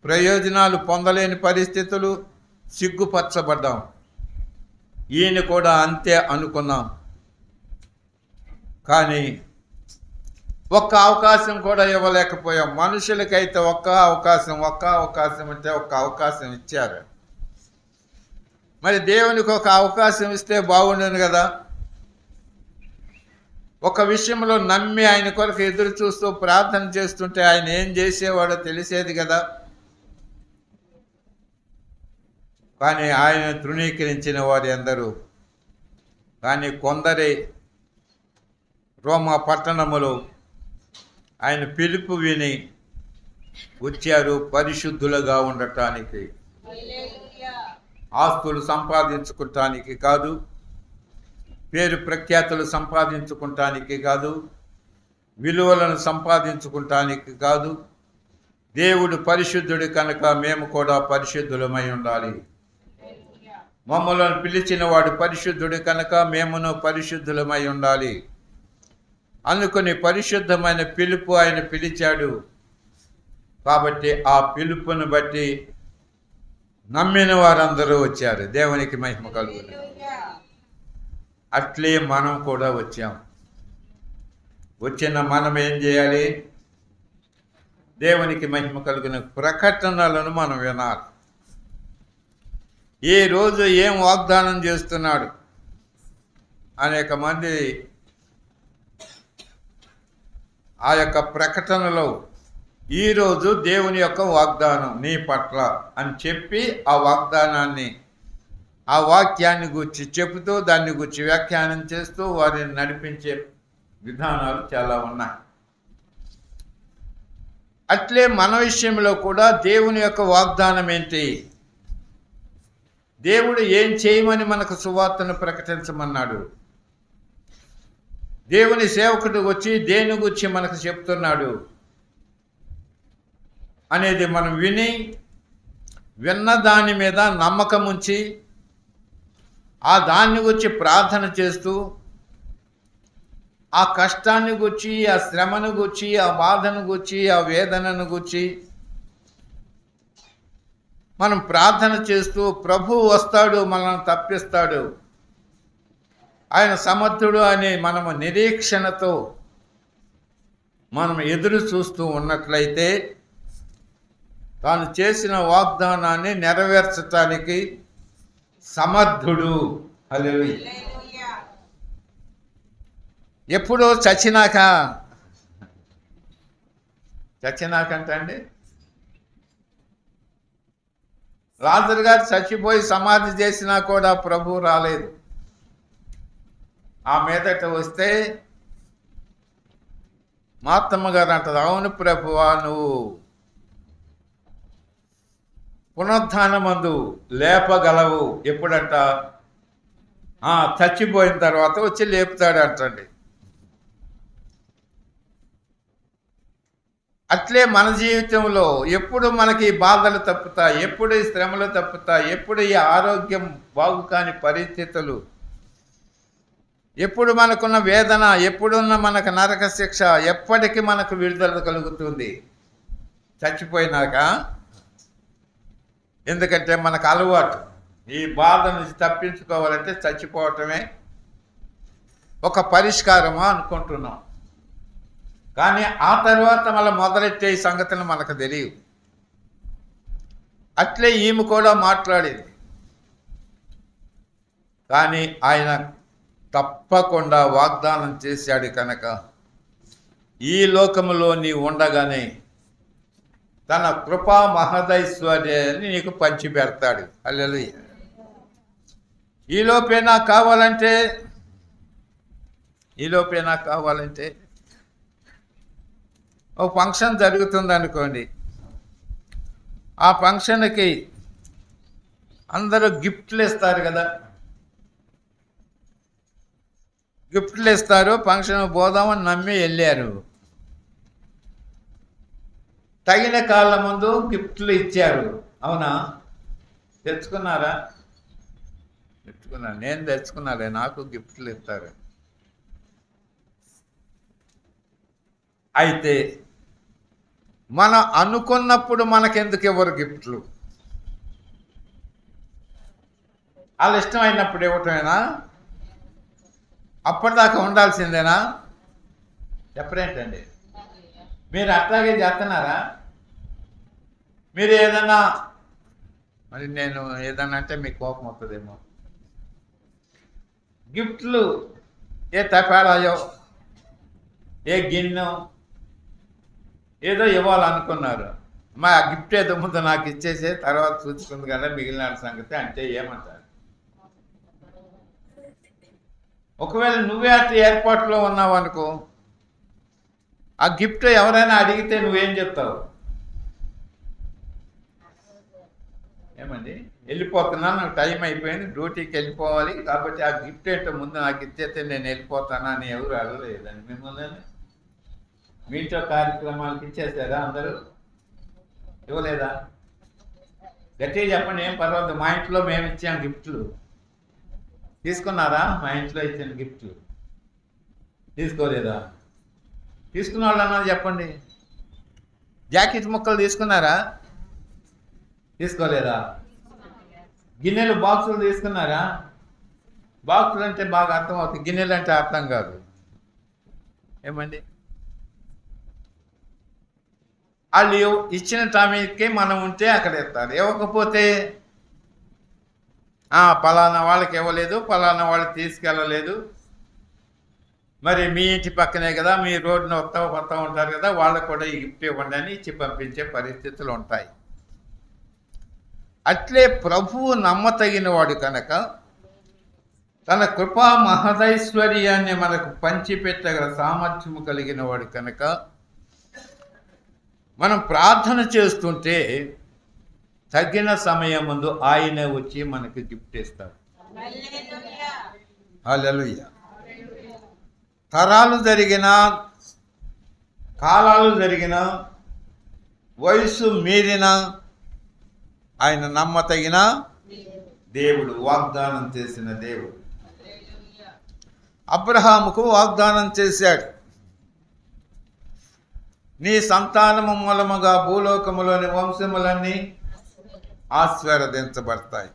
ప్రయోజనాలు పొందలేని పరిస్థితులు, సిగ్గుపరచబడ్డాం. ఈయన కూడా అంతే అనుకున్నాం. కానీ ఒక్క అవకాశం కూడా ఇవ్వలేకపోయాం. మనుషులకైతే ఒక్క అవకాశం అంటే ఒక్క అవకాశం ఇచ్చారు. మరి దేవునికి ఒక అవకాశం ఇస్తే బాగుండేది కదా. ఒక విషయంలో నమ్మి ఆయన కొరకు ఎదురు చూస్తూ ప్రార్థన చేస్తుంటే ఆయన ఏం చేసేవాడో తెలిసేది కదా. కానీ ఆయన తృణీకరించిన వారు ఎందరూ. కానీ కొందరే రోమా పట్టణములో ఆయన పిలుపు విని వచ్చారు పరిశుద్ధులుగా ఉండటానికి, ఆస్తులు సంపాదించుకుంటానికి కాదు, పేరు ప్రఖ్యాతులు సంపాదించుకుంటానికి కాదు, విలువలను సంపాదించుకుంటానికి కాదు. దేవుడు పరిశుద్ధుడు కనుక మేము కూడా పరిశుద్ధులమై ఉండాలి. మమ్మల్ని పిలిచిన వాడు పరిశుద్ధుడు కనుక మేమును పరిశుద్ధులమై ఉండాలి అనుకుని పరిశుద్ధమైన పిలుపు ఆయన పిలిచాడు. కాబట్టి ఆ పిలుపును బట్టి నమ్మిన వారందరూ వచ్చారు. దేవునికి మహిమ కలుగును. అట్లే మనం కూడా వచ్చాం. వచ్చిన మనం ఏం చేయాలి? దేవునికి మహిమ కలుగున ప్రకటనలను మనం వినాలి. ఏ రోజు ఏం వాగ్దానం చేస్తున్నాడు? అనేక మంది ఆ యొక్క ప్రకటనలో ఈరోజు దేవుని యొక్క వాగ్దానం నీ పట్ల అని చెప్పి ఆ వాగ్దానాన్ని, ఆ వాక్యాన్ని గురించి చెబుతూ దాన్ని గురించి వ్యాఖ్యానం చేస్తూ వారిని నడిపించే విధానాలు చాలా ఉన్నాయి. అట్లే మన విషయంలో కూడా దేవుని యొక్క వాగ్దానం ఏంటి? దేవుడు ఏం చేయమని మనకు సువార్తను ప్రకటించమన్నాడు? దేవుని సేవకుడు వచ్చి దేని గురించి మనకు చెప్తున్నాడు అనేది మనం విన్న దాని మీద నమ్మకం ఉంచి ఆ దాన్ని గురించి ప్రార్థన చేస్తూ ఆ కష్టాన్ని గురించి, ఆ శ్రమను గురించి, ఆ బాధను గురించి, ఆ వేదనను గురించి మనం ప్రార్థన చేస్తూ ప్రభువు వస్తాడు, మనల్ని తప్పిస్తాడు, ఆయన సమర్థుడు అనే మనము నిరీక్షణతో మనం ఎదురు చూస్తూ ఉన్నట్లయితే తాను చేసిన వాగ్దానాన్ని నెరవేర్చటానికి సమర్థుడు. హల్లెలూయా. ఎప్పుడో చచ్చినాకంటే అండి, లాజరు గారు చచ్చిపోయి సమాధి చేసినా కూడా ప్రభు రాలేదు. ఆ మీదట వస్తే మాతమ్మ గారు అంటది, అవును ప్రభువా, నువ్వు పునరుత్థానమందు లేపగలవు. ఎప్పుడంట? చచ్చిపోయిన తర్వాత వచ్చి లేపుతాడు అంటండి. అట్లే మన జీవితంలో ఎప్పుడు మనకి ఈ బాధలు తప్పుతాయి, ఎప్పుడు ఈ శ్రమలు తప్పుతాయి, ఎప్పుడు ఈ ఆరోగ్యం బాగు కాని పరిస్థితులు, ఎప్పుడు మనకున్న వేదన, ఎప్పుడున్న మనకు నరక శిక్ష, ఎప్పటికీ మనకు విడుదల కలుగుతుంది? చచ్చిపోయినాక. ఎందుకంటే మనకు అలవాటు ఈ బాధ నుంచి తప్పించుకోవాలంటే చచ్చిపోవటమే ఒక పరిష్కారమా అనుకుంటున్నాం. కానీ ఆ తర్వాత మళ్ళీ మొదలెట్టే ఈ సంగతులు మనకు తెలియవు. అట్లే ఈమె కూడా మాట్లాడింది. కానీ ఆయన తప్పకుండా వాగ్దానం చేశాడు కనుక ఈ లోకములో నీ ఉండగానే తన కృపా మహదైశ్వర్యాన్ని నీకు పంచిపెడతాడు. హల్లెలూయా. ఈలోపే నాకు కావాలంటే ఓ ఫంక్షన్ జరుగుతుంది అనుకోండి. ఆ ఫంక్షన్కి అందరూ గిఫ్ట్లు ఇస్తారు కదా, గిఫ్ట్లు ఇస్తారు. ఫంక్షన్ పోదామని నమ్మి వెళ్ళారు. తగిన కాళ్ళ ముందు గిఫ్ట్లు ఇచ్చారు. అవునా? తెచ్చుకున్నారా? తెచ్చుకున్నాను. నేను తెచ్చుకున్నాలే, నాకు గిఫ్ట్లు ఇస్తారు. అయితే మనం అనుకున్నప్పుడు మనకెందుకు ఇవ్వరు గిఫ్ట్లు? వాళ్ళు ఇష్టమైనప్పుడు ఇవ్వటమేనా? అప్పటిదాకా ఉండాల్సిందేనా? చెప్పరేంటండి? మీరు అట్లాగే చేస్తున్నారా? మీరు ఏదన్నా, మరి నేను ఏదన్నా అంటే మీకు కోపం వస్తుందేమో. గిఫ్ట్లు ఏ తపాలాయో, ఏ గిన్నె ఏదో ఇవ్వాలనుకున్నారు. మా ఆ గిఫ్ట్ ఏదో ముందు నాకు ఇచ్చేసే, తర్వాత చూసుకుంది కదా మిగిలిన సంగతి అంటే ఏమంటారు? ఒకవేళ నువ్వే అట్లా ఏర్పాట్లో ఉన్నావు అనుకో, ఆ గిఫ్ట్ ఎవరైనా అడిగితే నువ్వేం చెప్తావు? ఏమండి, వెళ్ళిపోతున్నా, నాకు టైం అయిపోయింది, డ్యూటీకి వెళ్ళిపోవాలి, కాబట్టి ఆ గిఫ్ట్ ఏంటో ముందు నాకు ఇచ్చేస్తే నేను వెళ్ళిపోతానా అని ఎవరు అడగలేదండి మిమ్మల్ని. మీతో కార్యక్రమాలకు ఇచ్చేసారా అందరూ? ఇవ్వలేదా? గట్టిగా చెప్పండి. ఏం పర్వాలేదు, మా ఇంట్లో మేము ఇచ్చాం గిఫ్ట్లు. తీసుకున్నారా? మా ఇంట్లో ఇచ్చిన గిఫ్ట్లు తీసుకోలేదా? తీసుకున్న వాళ్ళు అన్నది చెప్పండి. జాకెట్ ముక్కలు తీసుకున్నారా? తీసుకోలేదా? గిన్నెలు బాక్సులు తీసుకున్నారా? బాక్సులు అంటే బాగా అర్థం అవుతుంది, గిన్నెలు అంటే అర్థం కాదు. ఏమండి, వాళ్ళు ఇచ్చిన టైంకి మనం ఉంటే అక్కడ ఇస్తారు, ఇవ్వకపోతే పలానా వాళ్ళకి ఇవ్వలేదు, పలానా వాళ్ళకి తీసుకెళ్ళలేదు, మరి మీ ఇంటి పక్కనే కదా, మీ రోడ్డున వస్తూ ఉంటారు కదా, వాళ్ళకు కూడా ఈ గిఫ్ట్ ఇవ్వండి అని ఇచ్చి పంపించే పరిస్థితులు ఉంటాయి. అట్లే ప్రభువు నమ్మతగిన వాడు కనుక తన కృపా మహదైశ్వర్యాన్ని మనకు పంచిపెట్టగల సామర్థ్యము కలిగిన వాడు కనుక మనం ప్రార్థన చేస్తుంటే తగిన సమయం ముందు ఆయనే వచ్చి మనకి గిఫ్ట్ ఇస్తాడు. హల్లెలూయా. తరాలు జరిగిన, కాలాలు జరిగిన, వయసు మీరిన ఆయన నమ్మతగిన దేవుడు, వాగ్దానం చేసిన దేవుడు. అబ్రహాముకు వాగ్దానం చేశాడు, నీ సంతానము మూలముగా భూలోకములోని వంశములన్నీ ఆశీర్వదించబడతాయి.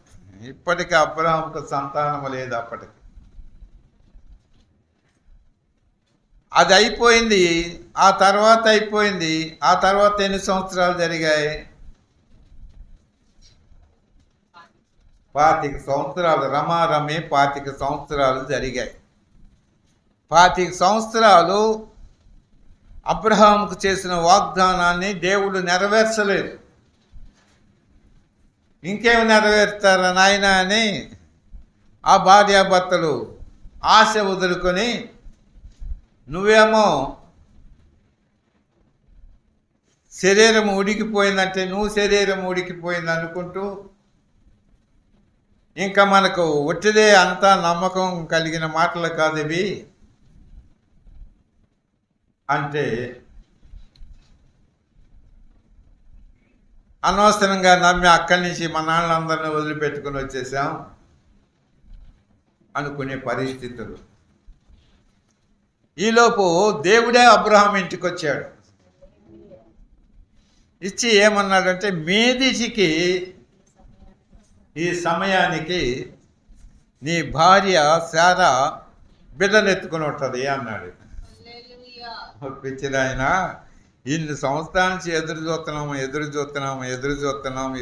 ఇప్పటికీ అబ్రహాముకు సంతానము లేదు. అప్పటికి అది అయిపోయింది. ఆ తర్వాత అయిపోయింది. ఆ తర్వాత ఎన్ని సంవత్సరాలు జరిగాయి? 25 సంవత్సరాలు. రమారమి 25 సంవత్సరాలు జరిగాయి. 25 సంవత్సరాలు అబ్రహాముకు చేసిన వాగ్దానాన్ని దేవుడు నెరవేర్చలేదు. ఇంకేమి నెరవేరుతారా నాయన అని ఆ భార్యాభర్తలు ఆశ వదులుకొని, నువ్వేమో శరీరం ఉడికిపోయిందంటే నువ్వు శరీరం ఉడికిపోయింది అనుకుంటూ, ఇంకా మనకు ఒట్టిదే అంతా నమ్మకం కలిగిన మాటలు కాదు ఇవి అంటే, అనవసరంగా నమ్మి అక్కడి నుంచి మా నాన్నలందరినీ వదిలిపెట్టుకుని వచ్చేసాం అనుకునే పరిస్థితులు. ఈలోపు దేవుడే అబ్రహాం ఇంటికి వచ్చాడు. ఇచ్చి ఏమన్నాడంటే, మీదికి ఈ సమయానికి నీ భార్య శారా బిడ్డనెత్తుకుని ఉంటుంది అన్నాడు. పిచ్చిరాయన, ఇన్ని సంవత్సరాల నుంచి ఎదురు చూస్తున్నాము,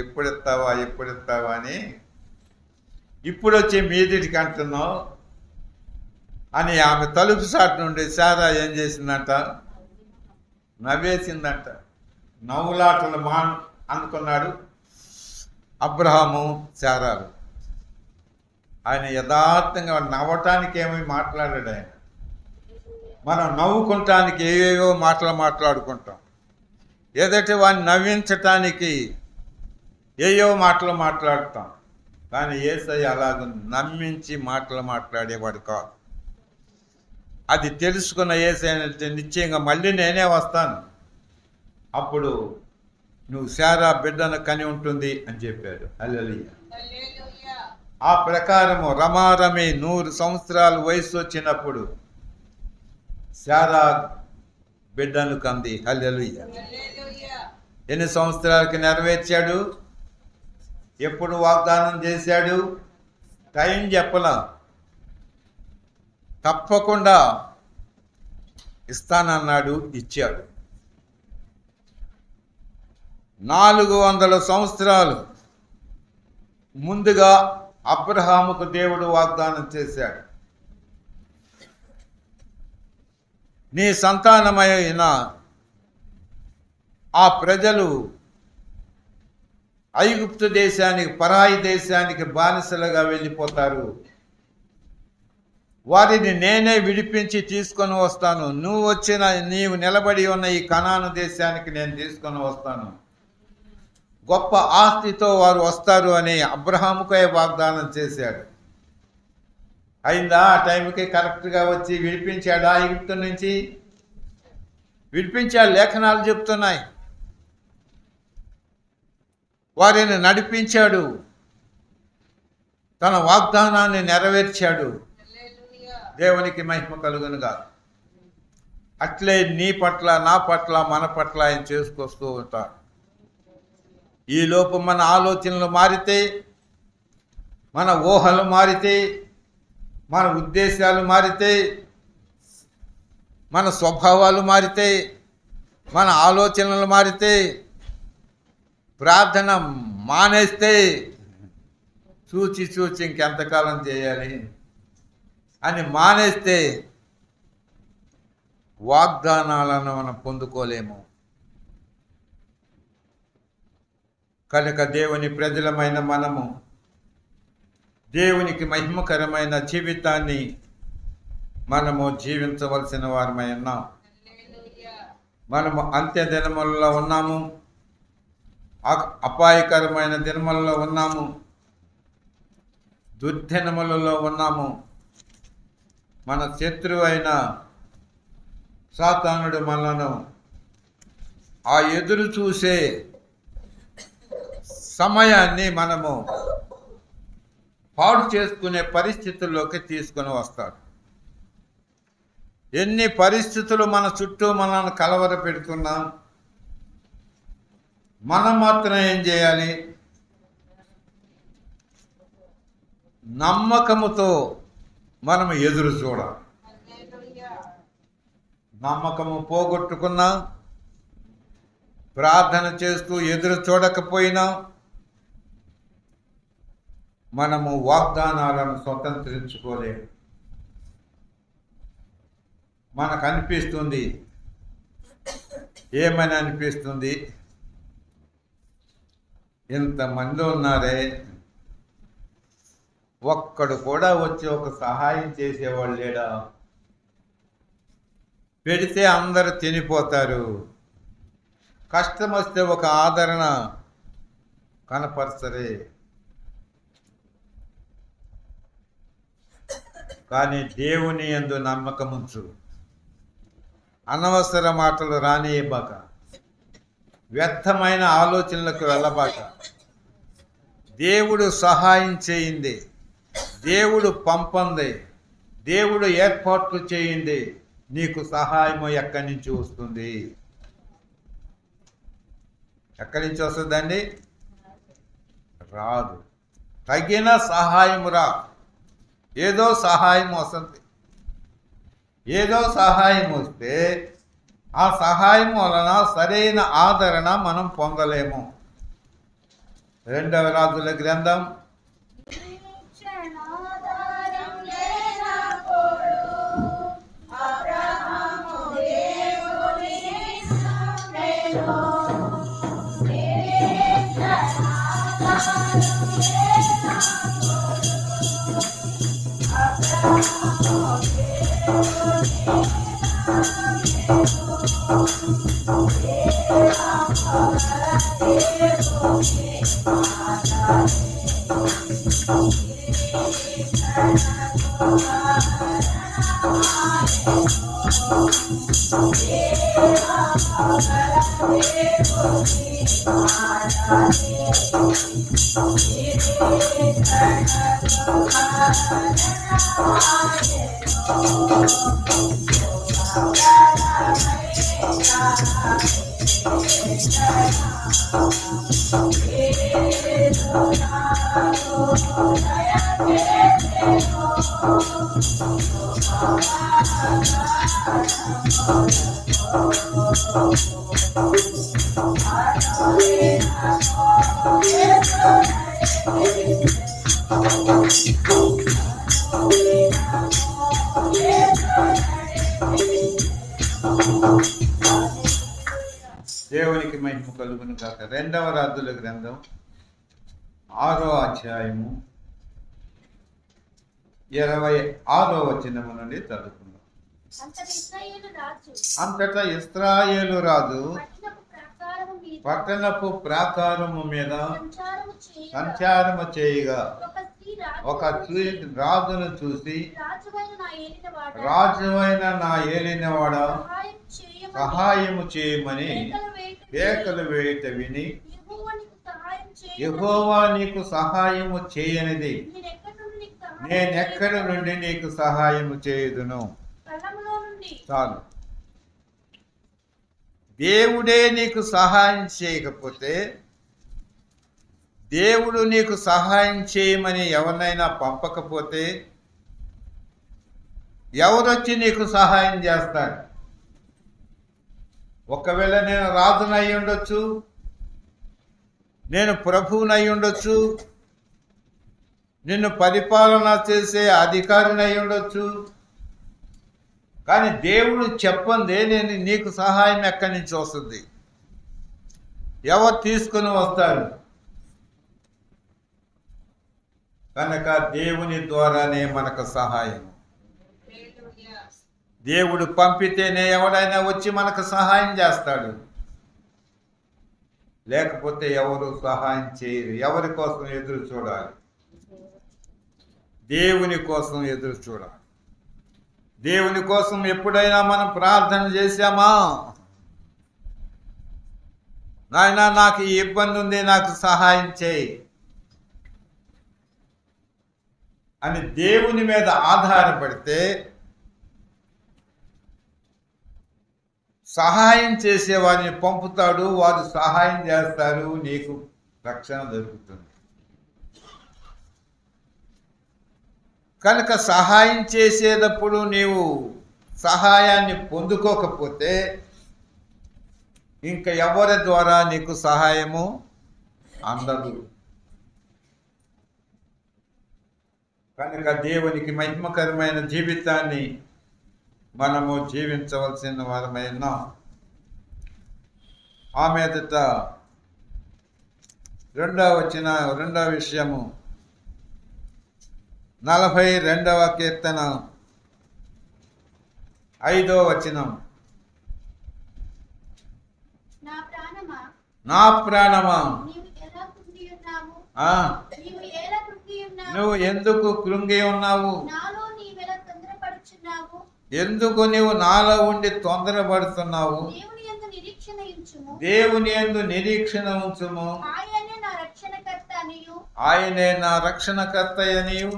ఎప్పుడు ఇస్తావా అని ఇప్పుడు వచ్చి మీదిటికి అంటున్నావు అని ఆమె తలుపు సాటు నుండి శారా ఏం చేసిందంట? నవ్వేసిందంట. నవ్వులాటలు అనుకున్నాడు అబ్రహాము శారాలు. ఆయన యథార్థంగా నవ్వటానికి ఏమీ మాట్లాడాడు ఆయన. మనం నవ్వుకుంటానికి ఏవేవో మాట్లాడుకుంటాం. ఎదుటి వాడిని నవ్వించటానికి ఏయో మాట్లాడతాం. కానీ యేసయ్య అలాగ నమ్మించి మాట్లాడేవాడు కాదు. అది తెలుసుకున్న యేసయ్య నిశ్చయంగా మళ్ళీ నేనే వస్తాను, అప్పుడు నువ్వు శారా బిడ్డను కని ఉంటుంది అని చెప్పాడు. హల్లెలూయా. ఆ ప్రకారము రమారమి 100 సంవత్సరాలు వయసు వచ్చినప్పుడు శారా బిడ్డను కంది. హల్లెలూయా. ఎన్ని సంవత్సరాలకి నెరవేర్చాడు? ఎప్పుడు వాగ్దానం చేశాడు? టైం చెప్పలా. తప్పకుండా ఇస్తానన్నాడు, ఇచ్చాడు. 400 సంవత్సరాలు ముందుగా అబ్రహాముకు దేవుడు వాగ్దానం చేశాడు, నీ సంతానమైన ఆ ప్రజలు ఐగుప్తు దేశానికి, పరాయి దేశానికి బానిసలుగా వెళ్ళిపోతారు. వారిని నేనే విడిపించి తీసుకొని వస్తాను. నీవు నిలబడి ఉన్న ఈ కనాను దేశానికి నేను తీసుకొని వస్తాను. గొప్ప ఆస్తితో వారు వస్తారు అని అబ్రహాముకే వాగ్దానం చేశాడు. అయిందా? ఆ టైంకి కరెక్ట్గా వచ్చి విడిపించాడు. ఆ ఐగుప్తు నుంచి విడిపించాడు. లేఖనాలు చెప్తున్నాయి. వారిని నడిపించాడు, తన వాగ్దానాన్ని నెరవేర్చాడు. దేవునికి మహిమ కలుగునుగా. అట్లే నీ పట్ల, నా పట్ల, మన పట్ల ఆయన చేసుకొస్తూ ఉంటాడు. ఈ లోపు మన ఆలోచనలు మారితే, మన ఊహలు మారితే, మన ఉద్దేశాలు మారితే, మన స్వభావాలు మారితే, మన ఆలోచనలు మారితే, ప్రార్థన మానేస్తే చూచి ఇంకెంతకాలం చేయాలి అని మానేస్తే వాగ్దానాలను మనం పొందుకోలేము. కనుక దేవుని ప్రజలమైన మనము దేవునికి మహిమకరమైన జీవితాన్ని మనము జీవించవలసిన వారమై ఉన్నాం. మనము అంత్య దినములలో ఉన్నాము, అపాయకరమైన దినములలో ఉన్నాము, దుర్దినములలో ఉన్నాము. మన శత్రువు అయిన సాతానుడు మనలను ఆ ఎదురు చూసే సమయాన్ని మనము పాడు చేసుకునే పరిస్థితుల్లోకి తీసుకొని వస్తాడు. ఎన్ని పరిస్థితులు మన చుట్టూ మనల్ని కలవర పెడుతున్నా మనం మాత్రం ఏం చేయాలి? నమ్మకముతో మనం ఎదురు చూడాలి. నమ్మకము పోగొట్టుకున్నా, ప్రార్థన చేస్తూ ఎదురు చూడకపోయినా మనము వాగ్దానాలను స్వతంత్రించుకోలేము. మనకు అనిపిస్తుంది, ఏమని అనిపిస్తుంది? ఇంతమంది ఉన్నారే, ఒక్కడు కూడా వచ్చి ఒక సహాయం చేసేవాళ్ళు లేడా? పెడితే అందరూ తినిపోతారు, కష్టం వస్తే ఒక ఆదరణ కనపరచరే. కానీ దేవుని యందు నమ్మకముంచు. అనవసర మాటలు రానియబాక, వ్యర్థమైన ఆలోచనలకు వెళ్ళబాక. దేవుడు సహాయం చేయింది, దేవుడు పంపంది, దేవుడు ఏర్పాట్లు చేయింది. నీకు సహాయము ఎక్కడి నుంచి వస్తుంది? ఎక్కడి నుంచి వస్తుందండి? రాదు. తగిన సహాయం రా. ఏదో సహాయం వస్తుంది. ఏదో సహాయం వస్తే ఆ సహాయం వలన సరైన ఆదరణ మనం పొందలేము. 2వ రాజుల గ్రంథం 2 దేవునికి మహిమ కలుగును కాక. 2వ రాజుల గ్రంథం 6వ అధ్యాయము 26వ వచనము నుండి చదువుకుందాం. అంతటా ఇశ్రాయేలు రాజు పట్టణపు ప్రాకారము మీద సంచారము చేయగా ఒక రాజును చూసి, రాజువైన నా ఏలినవాడ సహాయము చేయమని కేకలు వేయుట విని, యెహోవా నీకు సహాయము చేయనిది నేనెక్కడి నుండి నీకు సహాయము చేయుదును. చాలు. దేవుడే నీకు సహాయం చేయకపోతే, దేవుడు నీకు సహాయం చేయమని ఎవరినైనా పంపకపోతే ఎవరొచ్చి నీకు సహాయం చేస్తాడు? ఒకవేళ నేను రాజునై ఉండొచ్చు, నేను ప్రభువునై ఉండొచ్చు, నిన్ను పరిపాలన చేసే అధికారినై ఉండొచ్చు, కానీ దేవుడు చెప్పందే నేను నీకు సహాయం ఎక్కడి నుంచి వస్తుంది? ఎవరు తీసుకుని వస్తారు? కనుక దేవుని ద్వారానే మనకు సహాయం. దేవుడు పంపితేనే ఎవడైనా వచ్చి మనకు సహాయం చేస్తాడు, లేకపోతే ఎవరు సహాయం చేయరు. ఎవరి కోసం ఎదురు చూడాలి? దేవుని కోసం ఎదురు చూడాలి. దేవుని కోసం ఎప్పుడైనా మనం ప్రార్థన చేశామా? నాయనా నాకు ఈ ఇబ్బంది ఉంది, నాకు సహాయం చేయి అని దేవుని మీద ఆధారపడితే సహాయం చేసే వారిని పంపుతాడు, వారు సహాయం చేస్తారు, నీకు రక్షణ దొరుకుతుంది. కనుక సహాయం చేసేటప్పుడు నీవు సహాయాన్ని పొందుకోకపోతే ఇంకా ఎవరి ద్వారా నీకు సహాయము అందదు. కనుక దేవునికి మహిమకరమైన జీవితాన్ని మనము జీవించవలసిన వారమై ఉన్నాం. ఆ మీదట రెండవ విషయము 42వ కీర్తన 5వ వచనం. నా ప్రాణమా నువ్వు ఎందుకు కృంగి ఉన్నావు? ఎందుకు నీవు నాలో ఉండి తొందరపడుతున్నావు? దేవుని యందు నిరీక్షణ ఉంచుము. ఆయనే నా రక్షణకర్తయనియు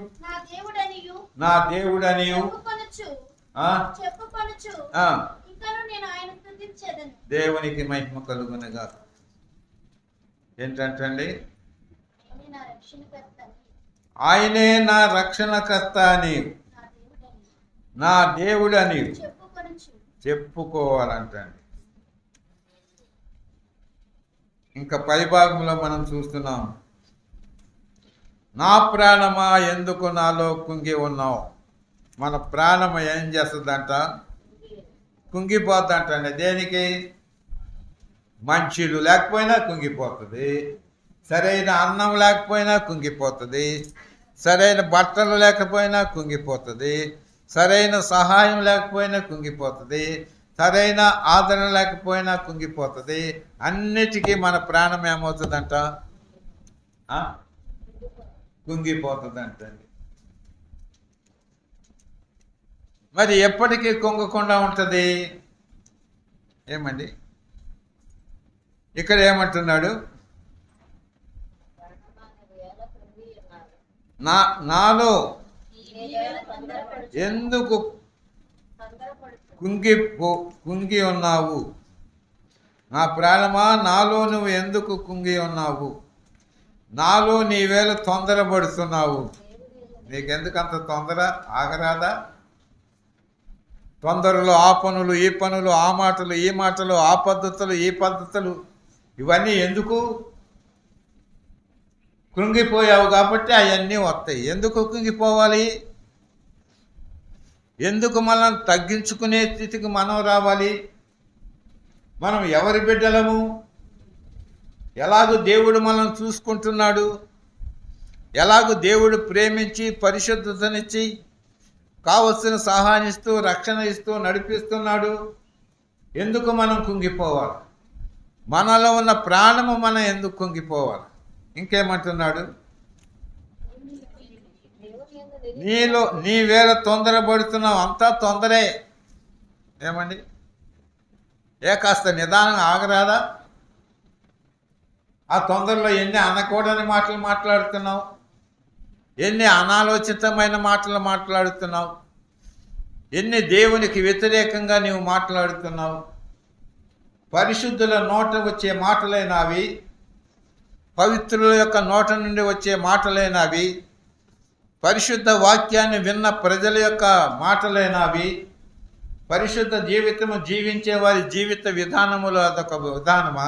నా దేవుడనియు దేవునికి మహిమ కలుగునుగా. ఏంటంటండి? ఆయనే నా రక్షణకర్త అని, నా దేవుడని చెప్పుకోవాలంటండి. ఇంకా పైభాగంలో మనం చూస్తున్నాం, నా ప్రాణమా ఎందుకు నాలో కుంగి ఉన్నావు? మన ప్రాణం ఏం చేస్తుందంట? కుంగిపోద్దంటండి. దేనికి? మంచిలు లేకపోయినా కుంగిపోతుంది, సరైన అన్నం లేకపోయినా కుంగిపోతుంది, సరైన బట్టలు లేకపోయినా కుంగిపోతుంది, సరైన సహాయం లేకపోయినా కుంగిపోతుంది, సరైన ఆదరణ లేకపోయినా కుంగిపోతుంది. అన్నిటికీ మన ప్రాణం ఏమవుతుందంట? కుంగిపోతుందంట. మరి ఎప్పటికీ కుంగకుండా ఉంటుంది? ఏమండి ఇక్కడ ఏమంటున్నాడు? నాలో ఎందుకు కుంగి ఉన్నావు? నా ప్రాణమా, నాలో నువ్వు ఎందుకు కుంగి ఉన్నావు? నాలో నీవేళ తొందరపడుతున్నావు. నీకెందుకు అంత తొందర? ఆగరాదా? తొందరలో ఆ పనులు, ఈ పనులు, ఆ మాటలు, ఈ మాటలు, ఆ పద్ధతులు, ఈ పద్ధతులు, ఇవన్నీ ఎందుకు? కృంగిపోయావు కాబట్టి అవన్నీ వస్తాయి. ఎందుకు కృంగిపోవాలి? ఎందుకు మనం తగ్గించుకునే స్థితికి మనం రావాలి? మనం ఎవరి బిడ్డలము? ఎలాగో దేవుడు మనం చూసుకుంటున్నాడు, ఎలాగో దేవుడు ప్రేమించి పరిశుద్ధతనిచ్చి కావలసిన సహాయం ఇస్తూ రక్షణ ఇస్తూ నడిపిస్తున్నాడు. ఎందుకు మనం కుంగిపోవాలి? మనలో ఉన్న ప్రాణము మనం ఎందుకు కుంగిపోవాలి? ఇంకేమంటున్నాడు? నీవేళ తొందరపడుతున్నావు. అంతా తొందరే. ఏమండి కాస్త నిదానం ఆగరాదా? ఆ తొందరలో ఎన్ని అనకూడని మాటలు మాట్లాడుతున్నావు, ఎన్ని అనాలోచితమైన మాటలు మాట్లాడుతున్నావు, ఎన్ని దేవునికి వ్యతిరేకంగా నీవు మాట్లాడుతున్నావు. పరిశుద్ధుల నోట వచ్చే మాటలైనవి, పవిత్రుల యొక్క నోట నుండి వచ్చే మాటలైనవి, పరిశుద్ధ వాక్యాన్ని విన్న ప్రజల యొక్క మాటలైనవి, పరిశుద్ధ జీవితము జీవించే వారి జీవిత విధానములు అదొక విధానమా?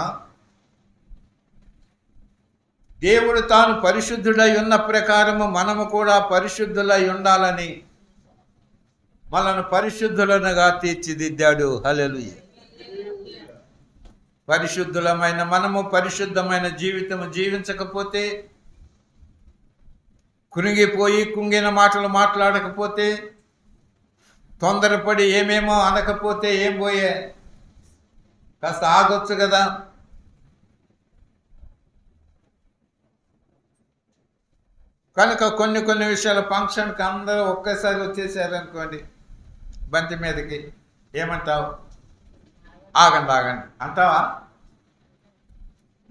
దేవుడు తాను పరిశుద్ధుడై ఉన్న ప్రకారము మనము కూడా పరిశుద్ధులై ఉండాలని మనను పరిశుద్ధులనుగా తీర్చిదిద్దాడు. హల్లెలూయా. పరిశుద్ధులమైన మనము పరిశుద్ధమైన జీవితము జీవించకపోతే, కృంగిపోయి కుంగిన మాటలు మాట్లాడకపోతే, తొందరపడి ఏమేమో అనకపోతే ఏం పోయే? కాస్త ఆగొచ్చు కదా. కనుక కొన్ని విషయాలు ఫంక్షన్కి అందరూ ఒక్కసారి వచ్చేసారనుకోండి బంతి మీదకి, ఏమంటావు? ఆగండి ఆగండి అంటావా?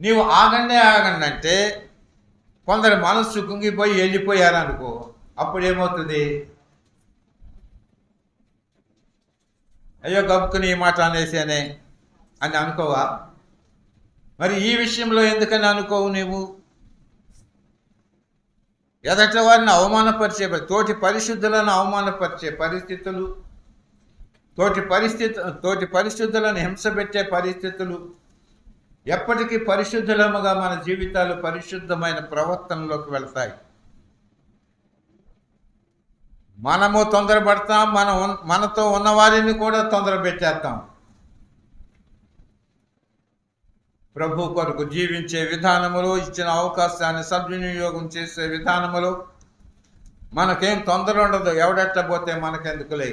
నీవు ఆగండి అంటే కొందరు మనస్సు కుంగిపోయి వెళ్ళిపోయారనుకో, అప్పుడు ఏమవుతుంది? అయ్యో గబుక్కుని ఈ మాట అనేసానే అని అనుకోవా? మరి ఈ విషయంలో ఎందుకని అనుకోవు? నీవు ఎదట వారిని అవమానపరిచే, తోటి పరిశుద్ధులను అవమానపరిచే పరిస్థితులు, తోటి పరిశుద్ధులను హింసపెట్టే పరిస్థితులు, ఎప్పటికీ పరిశుద్ధులముగా మన జీవితాలు పరిశుద్ధమైన ప్రవర్తనలోకి వెళ్తాయి. మనము తొందరపడతాం, మనతో ఉన్నవారిని కూడా తొందర పెట్టేస్తాం. ప్రభు కొరకు జీవించే విధానములు, ఇచ్చిన అవకాశాన్ని సద్వినియోగం చేసే విధానములు మనకేం తొందర ఉండదు. ఎవడెట్టబోతే మనకెందుకులే.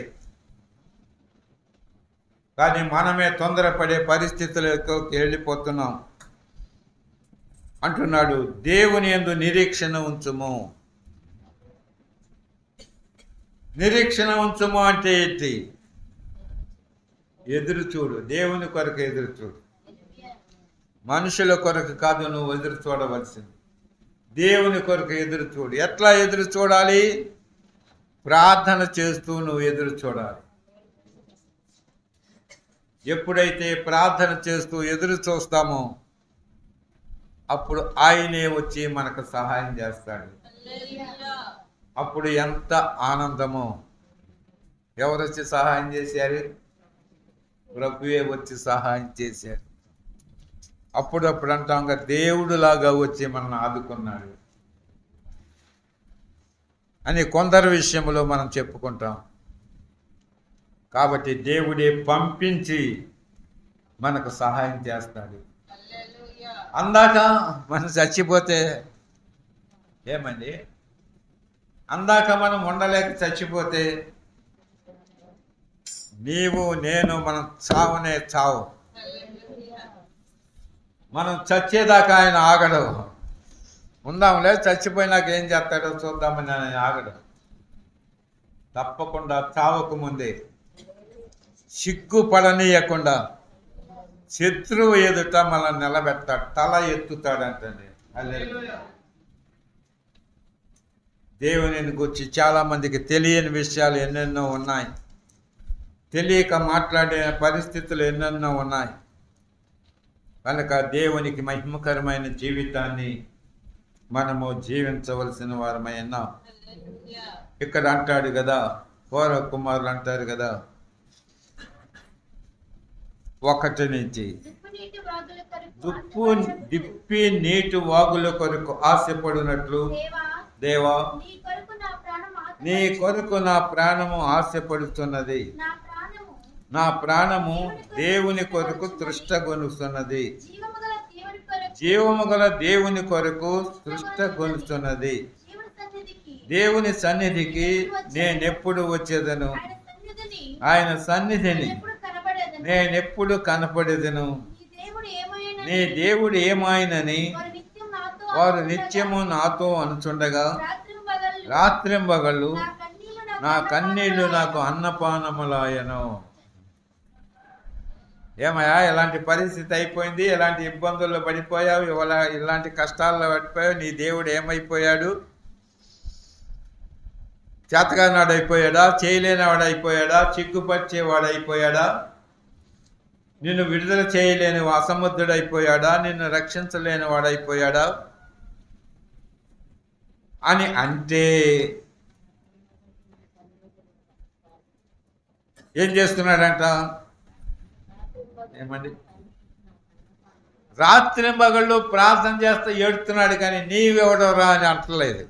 కానీ మనమే తొందరపడే పరిస్థితులకు వెళ్ళిపోతున్నాం. అంటున్నాడు, దేవుని యందు నిరీక్షణ ఉంచుము. నిరీక్షణ ఉంచుము అంటే ఏంటి? ఎదురు చూడు. దేవుని కొరకు ఎదురు చూడు. మనుషుల కొరకు కాదు నువ్వు ఎదురు చూడవలసింది, దేవుని కొరకు ఎదురు చూడు. ఎట్లా ఎదురు చూడాలి? ప్రార్థన చేస్తూ నువ్వు ఎదురు చూడాలి. ఎప్పుడైతే ప్రార్థన చేస్తూ ఎదురు చూస్తామో అప్పుడు ఆయనే వచ్చి మనకు సహాయం చేస్తాడు. అప్పుడు ఎంత ఆనందమో. ఎవరు వచ్చి సహాయం చేశారు? ప్రభువే వచ్చి సహాయం చేశారు. అప్పుడప్పుడు అంటాం కదా, దేవుడులాగా వచ్చి మనల్ని ఆదుకున్నాడు అని కొందరు విషయంలో మనం చెప్పుకుంటాం. కాబట్టి దేవుడే పంపించి మనకు సహాయం చేస్తాడు. అందాక మనం చచ్చిపోతే ఏమండి, అందాక మనం ఉండలేక చచ్చిపోతే నీవు నేను మనం చావునే చావు. మనం చచ్చేదాకా ఆయన ఆగడు. ఉందాంలే, చచ్చిపోయినాక ఏం చేస్తాడో చూద్దామని ఆయన ఆగడు. తప్పకుండా చావకు ముందే సిగ్గుపడనీయకుండా శత్రువు ఎదుట మనల్ని నిలబెట్టాడు, తల ఎత్తుతాడంటండి. హల్లెలూయా. దేవునిని గురించి చాలా మందికి తెలియని విషయాలు ఎన్నెన్నో ఉన్నాయి, తెలియక మాట్లాడే పరిస్థితులు ఎన్నెన్నో ఉన్నాయి. కనుక దేవునికి మహిమకరమైన జీవితాన్ని మనము జీవించవలసిన వారమై ఉన్నాం. ఇక్కడ అంటాడు కదా, పౌర కుమారులు అంటారు కదా, 1 నుంచి దిప్పి నీటి వాగుల కొరకు ఆశపడినట్లు దేవా నీ కొరకు నా ప్రాణము ఆశపడుతున్నది. నా ప్రాణము దేవుని కొరకు తృష్టగొనుస్తున్నది. జీవము గల దేవుని కొరకు తృష్టగొనుస్తున్నది. దేవుని సన్నిధికి నేనెప్పుడు వచ్చేదను, ఆయన సన్నిధిని నేనెప్పుడు కనపడేదను. నీ దేవుడు ఏమాయనని వారు నిత్యము నాతో అనుచుండగా రాత్రింబగళ్ళు నా కన్నీళ్లు నాకు అన్నపానములాయను. ఏమయ్యా, ఎలాంటి పరిస్థితి అయిపోయింది, ఎలాంటి ఇబ్బందుల్లో పడిపోయావు, ఇలాంటి కష్టాల్లో పడిపోయావు, నీ దేవుడు ఏమైపోయాడు? చేతగానాడు అయిపోయాడా? చేయలేనివాడు అయిపోయాడా? చిగ్గుపరిచేవాడు అయిపోయాడా? నిన్ను విడుదల చేయలేని అసమర్థుడు అయిపోయాడా? నిన్ను రక్షించలేని వాడైపోయాడా అని అంటే ఏం చేస్తున్నాడంట? ఏమండి, రాత్రింబగళ్ళు ప్రార్థన చేస్తే ఏడుతున్నాడు, కానీ నీవెవడవరా అని అంటలేదు.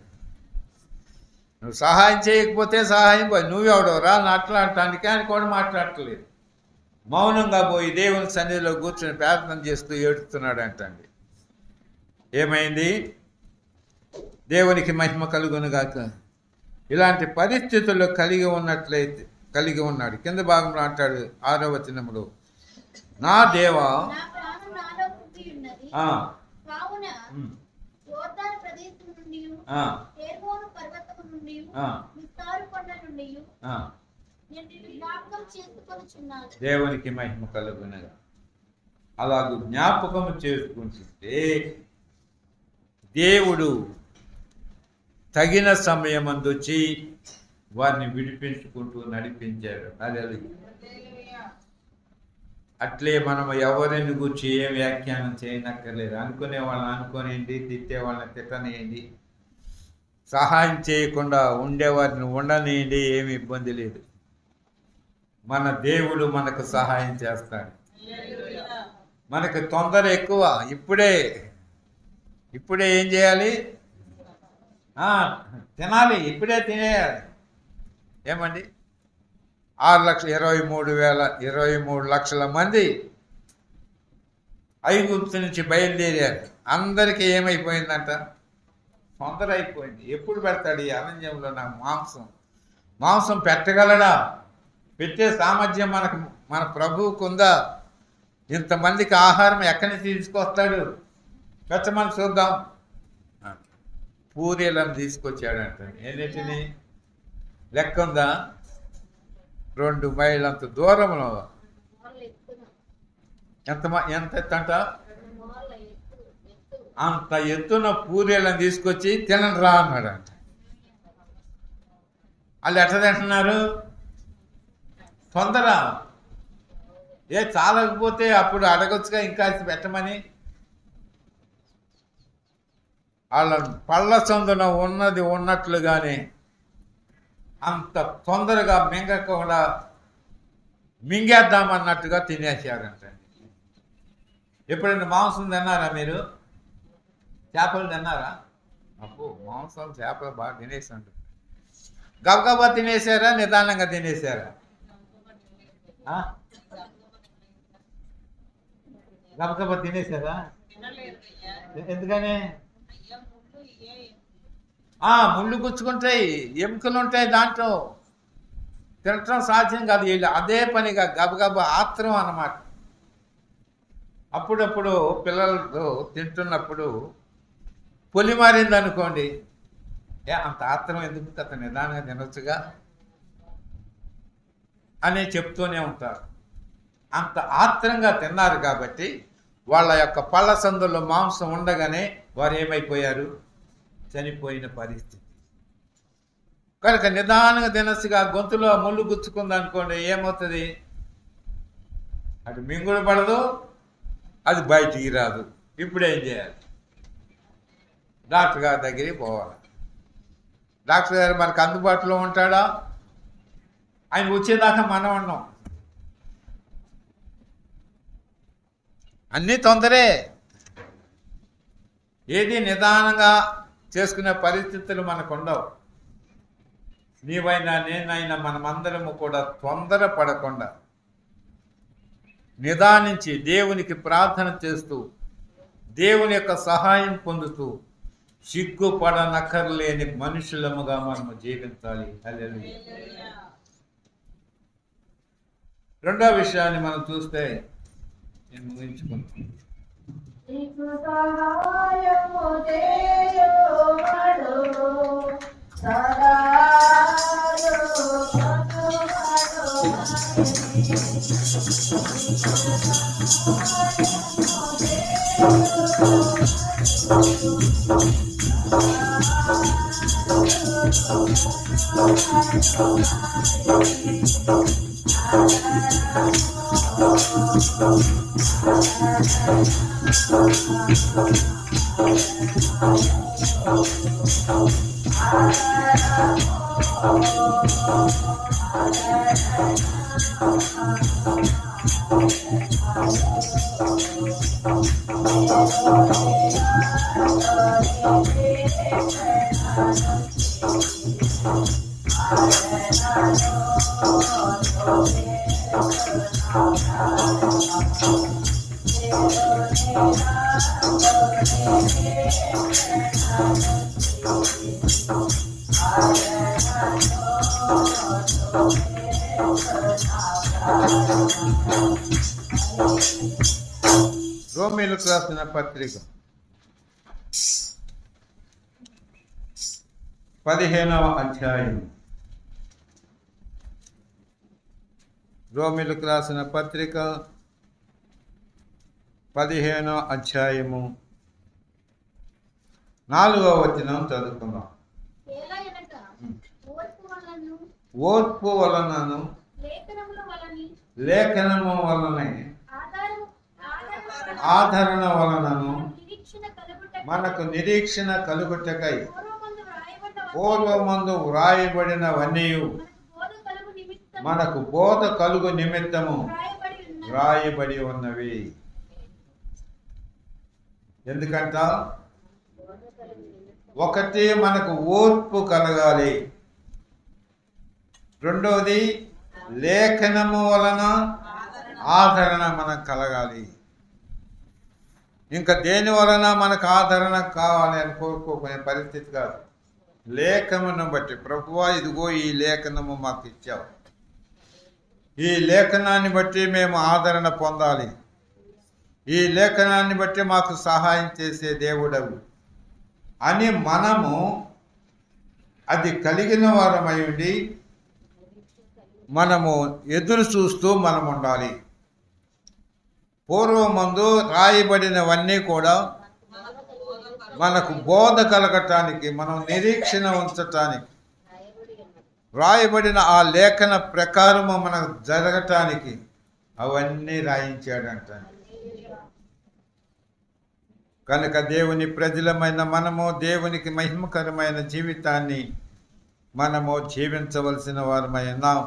నువ్వు సహాయం చేయకపోతే సహాయం పోయి, నువ్వెవడవరా అని అట్లా అంటానికి ఆయన కూడా మాట్లాడట్లేదు. మౌనంగా పోయి దేవుని సన్నిధిలో కూర్చొని ప్రార్థన చేస్తూ ఏడుస్తున్నాడు అంటండి. ఏమైంది? దేవునికి మహిమ కలుగునుగాక. ఇలాంటి పరిస్థితుల్లో కలిగి ఉన్నాడు. కింద భాగంలో అంటాడు 6వ వచనంలో, నా దేవా దేవునికి మహిమ కలుగునగా. అలాగూ జ్ఞాపకము చేసుకుంటుంటే దేవుడు తగిన సమయమందు వచ్చి వారిని విడిపించుకుంటూ నడిపించాడు. అట్లే మనం ఎవరిని గురించి ఏం వ్యాఖ్యానం చేయనక్కర్లేదు. అనుకునే వాళ్ళని అనుకోనియండి, తిట్టే వాళ్ళని తిట్టనియండి, సహాయం చేయకుండా ఉండేవారిని ఉండనియండి, ఏమి ఇబ్బంది లేదు. మన దేవుడు మనకు సహాయం చేస్తాడు. మనకు తొందర ఎక్కువ. ఇప్పుడే ఏం చేయాలి? తినాలి, ఇప్పుడే తినేయాలి. ఏమండి, 23 లక్షల మంది ఐగుప్తు నుంచి బయలుదేరారు. అందరికీ ఏమైపోయిందంట? తొందర అయిపోయింది. ఎప్పుడు పెడతాడు ఈ అరణ్యంలో నాకు మాంసం పెట్టగలడా? పెట్టే సామర్థ్యం మన ప్రభువుకు ఉందా? ఇంతమందికి ఆహారం ఎక్కడి నుంచి తీసుకొస్తాడు? పెట్టమని చూద్దాం. పూరీలను తీసుకొచ్చాడంట. ఎన్నిటిని లెక్క ఉందా? 2 మైళ్ళంత దూరంలో ఎంత ఎత్తంట? అంత ఎత్తున పూరీలను తీసుకొచ్చి తినండి రా అన్నాడంట. వాళ్ళు ఎట్లా తింటున్నారు? తొందర. చాలకపోతే అప్పుడు అడగొచ్చుగా ఇంకా పెట్టమని. వాళ్ళ పళ్ళ చందున ఉన్నది ఉన్నట్లుగానే అంత తొందరగా మింగకుండా మింగేద్దామన్నట్టుగా తినేసారంట. ఎప్పుడైనా మాంసం తిన్నారా మీరు? చేపలు తిన్నారా? అప్పు మాంసం చేపలు బాగా తినేసాడు. గబగబా తినేసారా? నిదానంగా తినేసారా? గబగబా తినేసారా? ఎందుకని? ముళ్ళు గుచ్చుకుంటాయి, ఎముకలు ఉంటాయి, దాంట్లో తినటం సాధ్యం కాదు. వీళ్ళు అదే పనిగా గబగబా ఆత్రం అన్నమాట. అప్పుడప్పుడు పిల్లలతో తింటున్నప్పుడు పొలి మారింది అనుకోండి, అంత ఆత్రం ఎందుకు, అంత నిదానంగా తినొచ్చుగా అని చెప్తూనే ఉంటారు. అంత ఆత్రంగా తిన్నారు కాబట్టి వాళ్ళ యొక్క పళ్ళ సందుల్లో మాంసం ఉండగానే వారు ఏమైపోయారు? చనిపోయిన పరిస్థితి. కనుక నిదానంగా తినచ్చుగా. గొంతులో ముళ్ళు గుచ్చుకుంది అనుకోండి, ఏమవుతుంది? అటు మింగుడు పడదు, అది బయటికి రాదు. ఇప్పుడు ఏం చేయాలి? డాక్టర్ గారి దగ్గరికి పోవాలి. డాక్టర్ గారు మనకు అందుబాటులో ఉంటాడా? ఆయన వచ్చేదాకా మనం ఉన్నాం. అన్నీ తొందరే. ఏది నిదానంగా చేసుకునే పరిస్థితులు మనకు ఉండవు. నీవైనా నేనైనా మనమందరము కూడా తొందర పడకుండా నిదానించి దేవునికి ప్రార్థన చేస్తూ దేవుని యొక్క సహాయం పొందుతూ సిగ్గుపడనక్కర్లేని మనుషులముగా మనము జీవించాలి. హల్లెలూయా. రెండో విషయాన్ని మనం చూస్తే నేను ముగించుకుంటాను. రోమీయులకు రాసిన పత్రిక 15వ అధ్యాయం. రోమీయులకు రాసిన పత్రిక 15వ అధ్యాయము 4వ వచనం చదువుకుందాం. ఓర్పు వలనను లేఖనము వలనే ఆదరణ వలనను మనకు నిరీక్షణ కలుగుటకై పూర్వమందు వ్రాయబడినవన్నీ మనకు బోధ కలుగు నిమిత్తము వ్రాయబడి ఉన్నవి. ఎందుకంట? ఒకటి, మనకు ఓర్పు కలగాలి. రెండవది, లేఖనము వలన ఆదరణ మనకు కలగాలి. ఇంకా దేని వలన మనకు ఆదరణ కావాలి అని కోరుకోకునే పరిస్థితి కాదు. లేఖనమును బట్టి, ప్రభువా ఇదిగో ఈ లేఖనము మాకు ఇచ్చావు, ఈ లేఖనాన్ని బట్టి మేము ఆదరణ పొందాలి, ఈ లేఖనాన్ని బట్టి మాకు సహాయం చేసే దేవుడవు అని మనము అది కలిగిన వారమై ఉండి మనము ఎదురు చూస్తూ మనం ఉండాలి. పూర్వమందు రాయబడినవన్నీ కూడా మనకు బోధ కలగటానికి, మనం నిరీక్షణ ఉంచటానికి, రాయబడిన ఆ లేఖన ప్రకారము మనకు జరగటానికి అవన్నీ రాయించాడంట. కనుక దేవుని ప్రజలమైన మనము దేవునికి మహిమకరమైన జీవితాన్ని మనము జీవించవలసిన వారమై ఉన్నాం.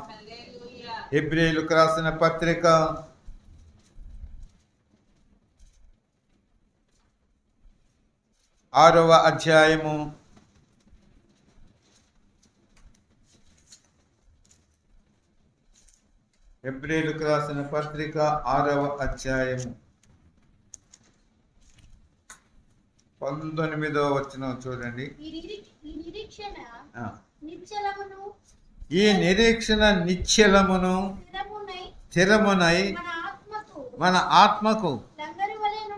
హెబ్రీయులకు రాసిన పత్రిక 6వ అధ్యాయము 6వ అధ్యాయము 19వ వచనం చూడండి. ఈ నిరీక్షణ ఆ. నిశ్చలమును ఈ నిరీక్షణ నిశ్చలమును స్థిరమునై మన ఆత్మకు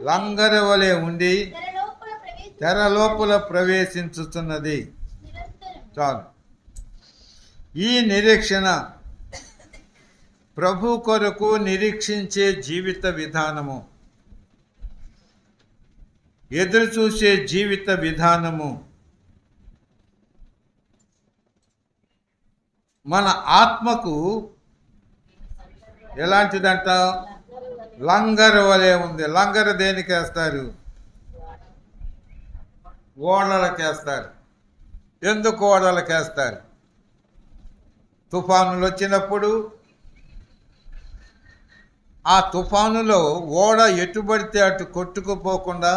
లంగరు వలె ఉండి తెర లోపల ప్రవేశించుతున్నది. చాలు. ఈ నిరీక్షణ ప్రభు కొరకు నిరీక్షించే జీవిత విధానము, ఎదురు చూసే జీవిత విధానము మన ఆత్మకు ఎలాంటిదంట? లంగరు వలె ఉంది. లంగరు దేనికి వేస్తారు? ఓడలకి వేస్తారు. ఎందుకు ఓడలకి వేస్తారు? తుఫానులు వచ్చినప్పుడు ఆ తుఫానులో ఓడ ఎటుబడితే అటు కొట్టుకుపోకుండా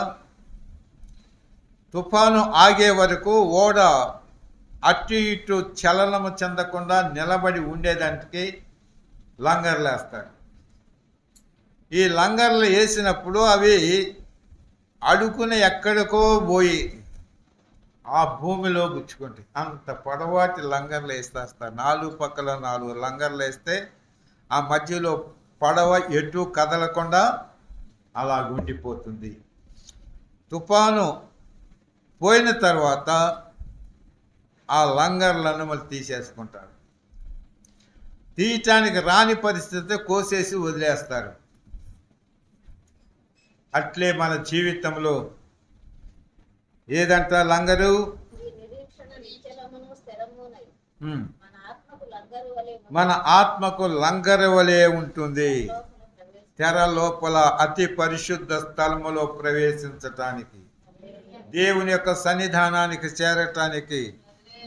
తుఫాను ఆగే వరకు ఓడ అటు ఇటు చలనము చెందకుండా నిలబడి ఉండేదానికి లంగర్లు వేస్తారు. ఈ లంగర్లు వేసినప్పుడు అవి అడుగున ఎక్కడికో పోయి ఆ భూమిలో గుచ్చుకుంటాయి. అంత పొడవాటి లంగర్లు వేసేస్తారు. 4 పక్కల 4 లంగర్లు వేస్తే ఆ మధ్యలో పడవ ఎటు కదలకుండా అలా ఉండిపోతుంది. తుఫాను పోయిన తర్వాత ఆ లంగర్లను మళ్ళీ తీసేసుకుంటారు. తీయటానికి రాని పరిస్థితి కోసేసి వదిలేస్తారు. అట్లే మన జీవితంలో ఏదంట లంగరు? మన ఆత్మకు లంగరు వలె ఉంటుంది. తెర లోపల అతి పరిశుద్ధ స్థలములో ప్రవేశించటానికి, దేవుని యొక్క సన్నిధానానికి చేరటానికి,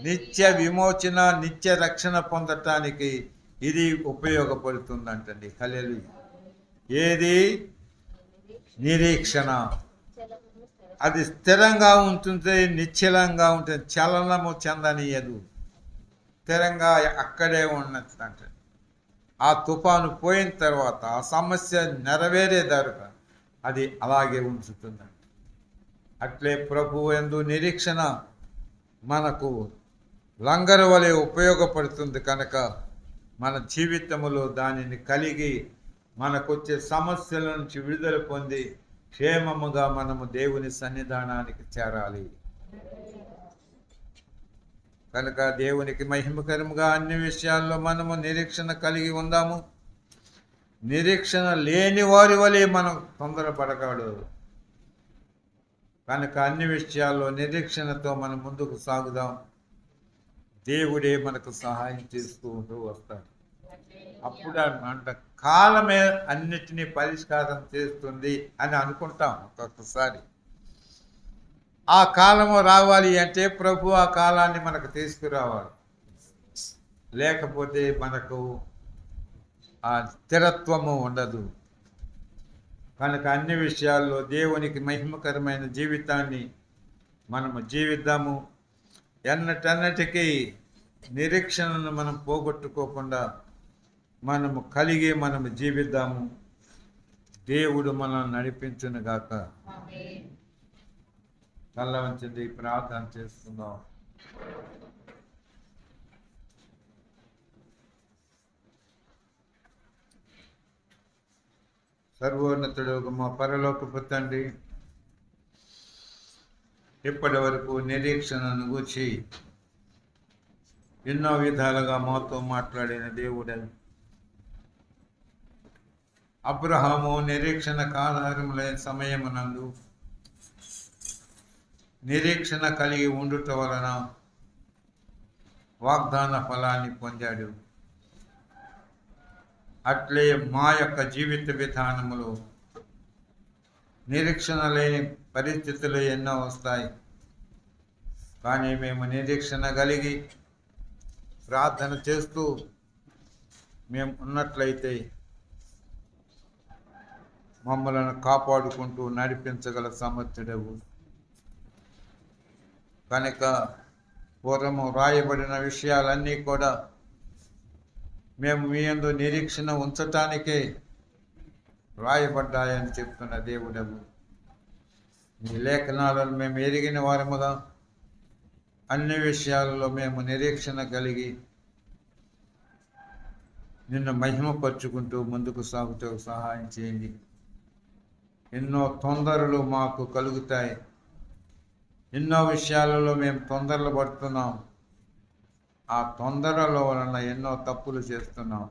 నిత్య విమోచన నిత్య రక్షణ పొందటానికి ఇది ఉపయోగపడుతుందంటండి. హల్లెలూయా. ఏది? నిరీక్షణ. అది స్థిరంగా ఉంటుంది, నిశ్చలంగా ఉంటుంది, చలనము చెందనీయదు. స్థిరంగా అక్కడే ఉన్నదంట. ఆ తుఫాను పోయిన తర్వాత ఆ సమస్య నెరవేరేదారుగా అది అలాగే ఉంచుతుందంట. అట్లే ప్రభువు యందు నిరీక్షణ మనకు లంగరు వలె ఉపయోగపడుతుంది కనుక మన జీవితంలో దానిని కలిగి మనకొచ్చే సమస్యల నుంచి విడుదల పొంది క్షేమముగా మనము దేవుని సన్నిధానానికి చేరాలి. కనుక దేవునికి మహిమకరముగా అన్ని విషయాల్లో మనము నిరీక్షణ కలిగి ఉందాము. నిరీక్షణ లేని వారి వలె మనం తొందరపడకూడదు. కనుక అన్ని విషయాల్లో నిరీక్షణతో మనం ముందుకు సాగుదాం. దేవుడే మనకు సహాయం చేస్తూ వస్తాడు. అప్పుడు అంట కాలమే అన్నిటినీ పరిష్కారం చేస్తుంది అని అనుకుంటాం ఒక్కొక్కసారి. ఆ కాలము రావాలి అంటే ప్రభు ఆ కాలాన్ని మనకు తీసుకురావాలి. లేకపోతే మనకు ఆ స్థిరత్వము ఉండదు. కనుక అన్ని విషయాల్లో దేవునికి మహిమకరమైన జీవితాన్ని మనము జీవిద్దాము. ఎన్నటన్నిటికీ నిరీక్షణను మనం పోగొట్టుకోకుండా మనము కలిగి మనము జీవిద్దాము. దేవుడు మనల్ని నడిపించునుగాక. కళ్ళ వంచండి, ప్రార్థన చేసుకుందాం. సర్వోన్నతుడు మా పరలోకపు తండ్రి, ఇప్పటి వరకు నిరీక్షణను గూర్చి ఎన్నో విధాలుగా మాతో మాట్లాడిన దేవుడని, అబ్రహాము నిరీక్షణకు ఆధారములైన సమయమునందు నిరీక్షణ కలిగి ఉండుట వలన వాగ్దాన ఫలాన్ని పొందాడు. అట్లే మా యొక్క జీవిత విధానములో నిరీక్షణ లేని పరిస్థితులు ఎన్నో వస్తాయి. కానీ మేము నిరీక్షణ కలిగి ప్రార్థన చేస్తూ మేము ఉన్నట్లయితే మమ్మలను కాపాడుకుంటూ నడిపించగల సమర్థుడవు. కనుక పూర్వము రాయబడిన విషయాలన్నీ కూడా మేము మీ యందు నిరీక్షణ ఉంచటానికే రాయబడ్డాయని చెప్తున్న దేవుడవు. నీ లేఖనాలను మేము ఎరిగిన వారముగా అన్ని విషయాలలో మేము నిరీక్షణ కలిగి నిన్ను మహిమపరుచుకుంటూ ముందుకు సాగుతూ సహాయం చేయండి. ఎన్నో తొందరలు మాకు కలుగుతాయి. ఎన్నో విషయాలలో మేము తొందరలు పడుతున్నాం. ఆ తొందరల వలన ఎన్నో తప్పులు చేస్తున్నాం.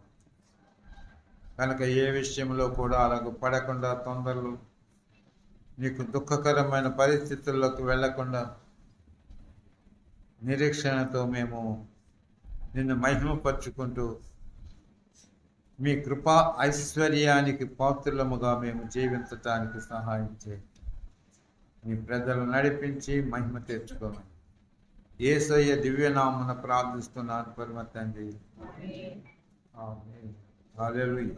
కనుక ఏ విషయంలో కూడా అలాగ పడకుండా, తొందరలు నీకు దుఃఖకరమైన పరిస్థితుల్లోకి వెళ్లకుండా నిరీక్షణతో మేము నిన్ను మహిమపరుచుకుంటూ మీ కృపా ఐశ్వర్యానికి పాత్రులముగా మేము జీవించటానికి సహాయం చేయండి. మీ ప్రజలు నడిపించి మహిమ తెచ్చుకోమని యేసయ్య దివ్యనామమున ప్రార్థిస్తున్నాను పరమ తండ్రి. ఆమేన్. హల్లెలూయా.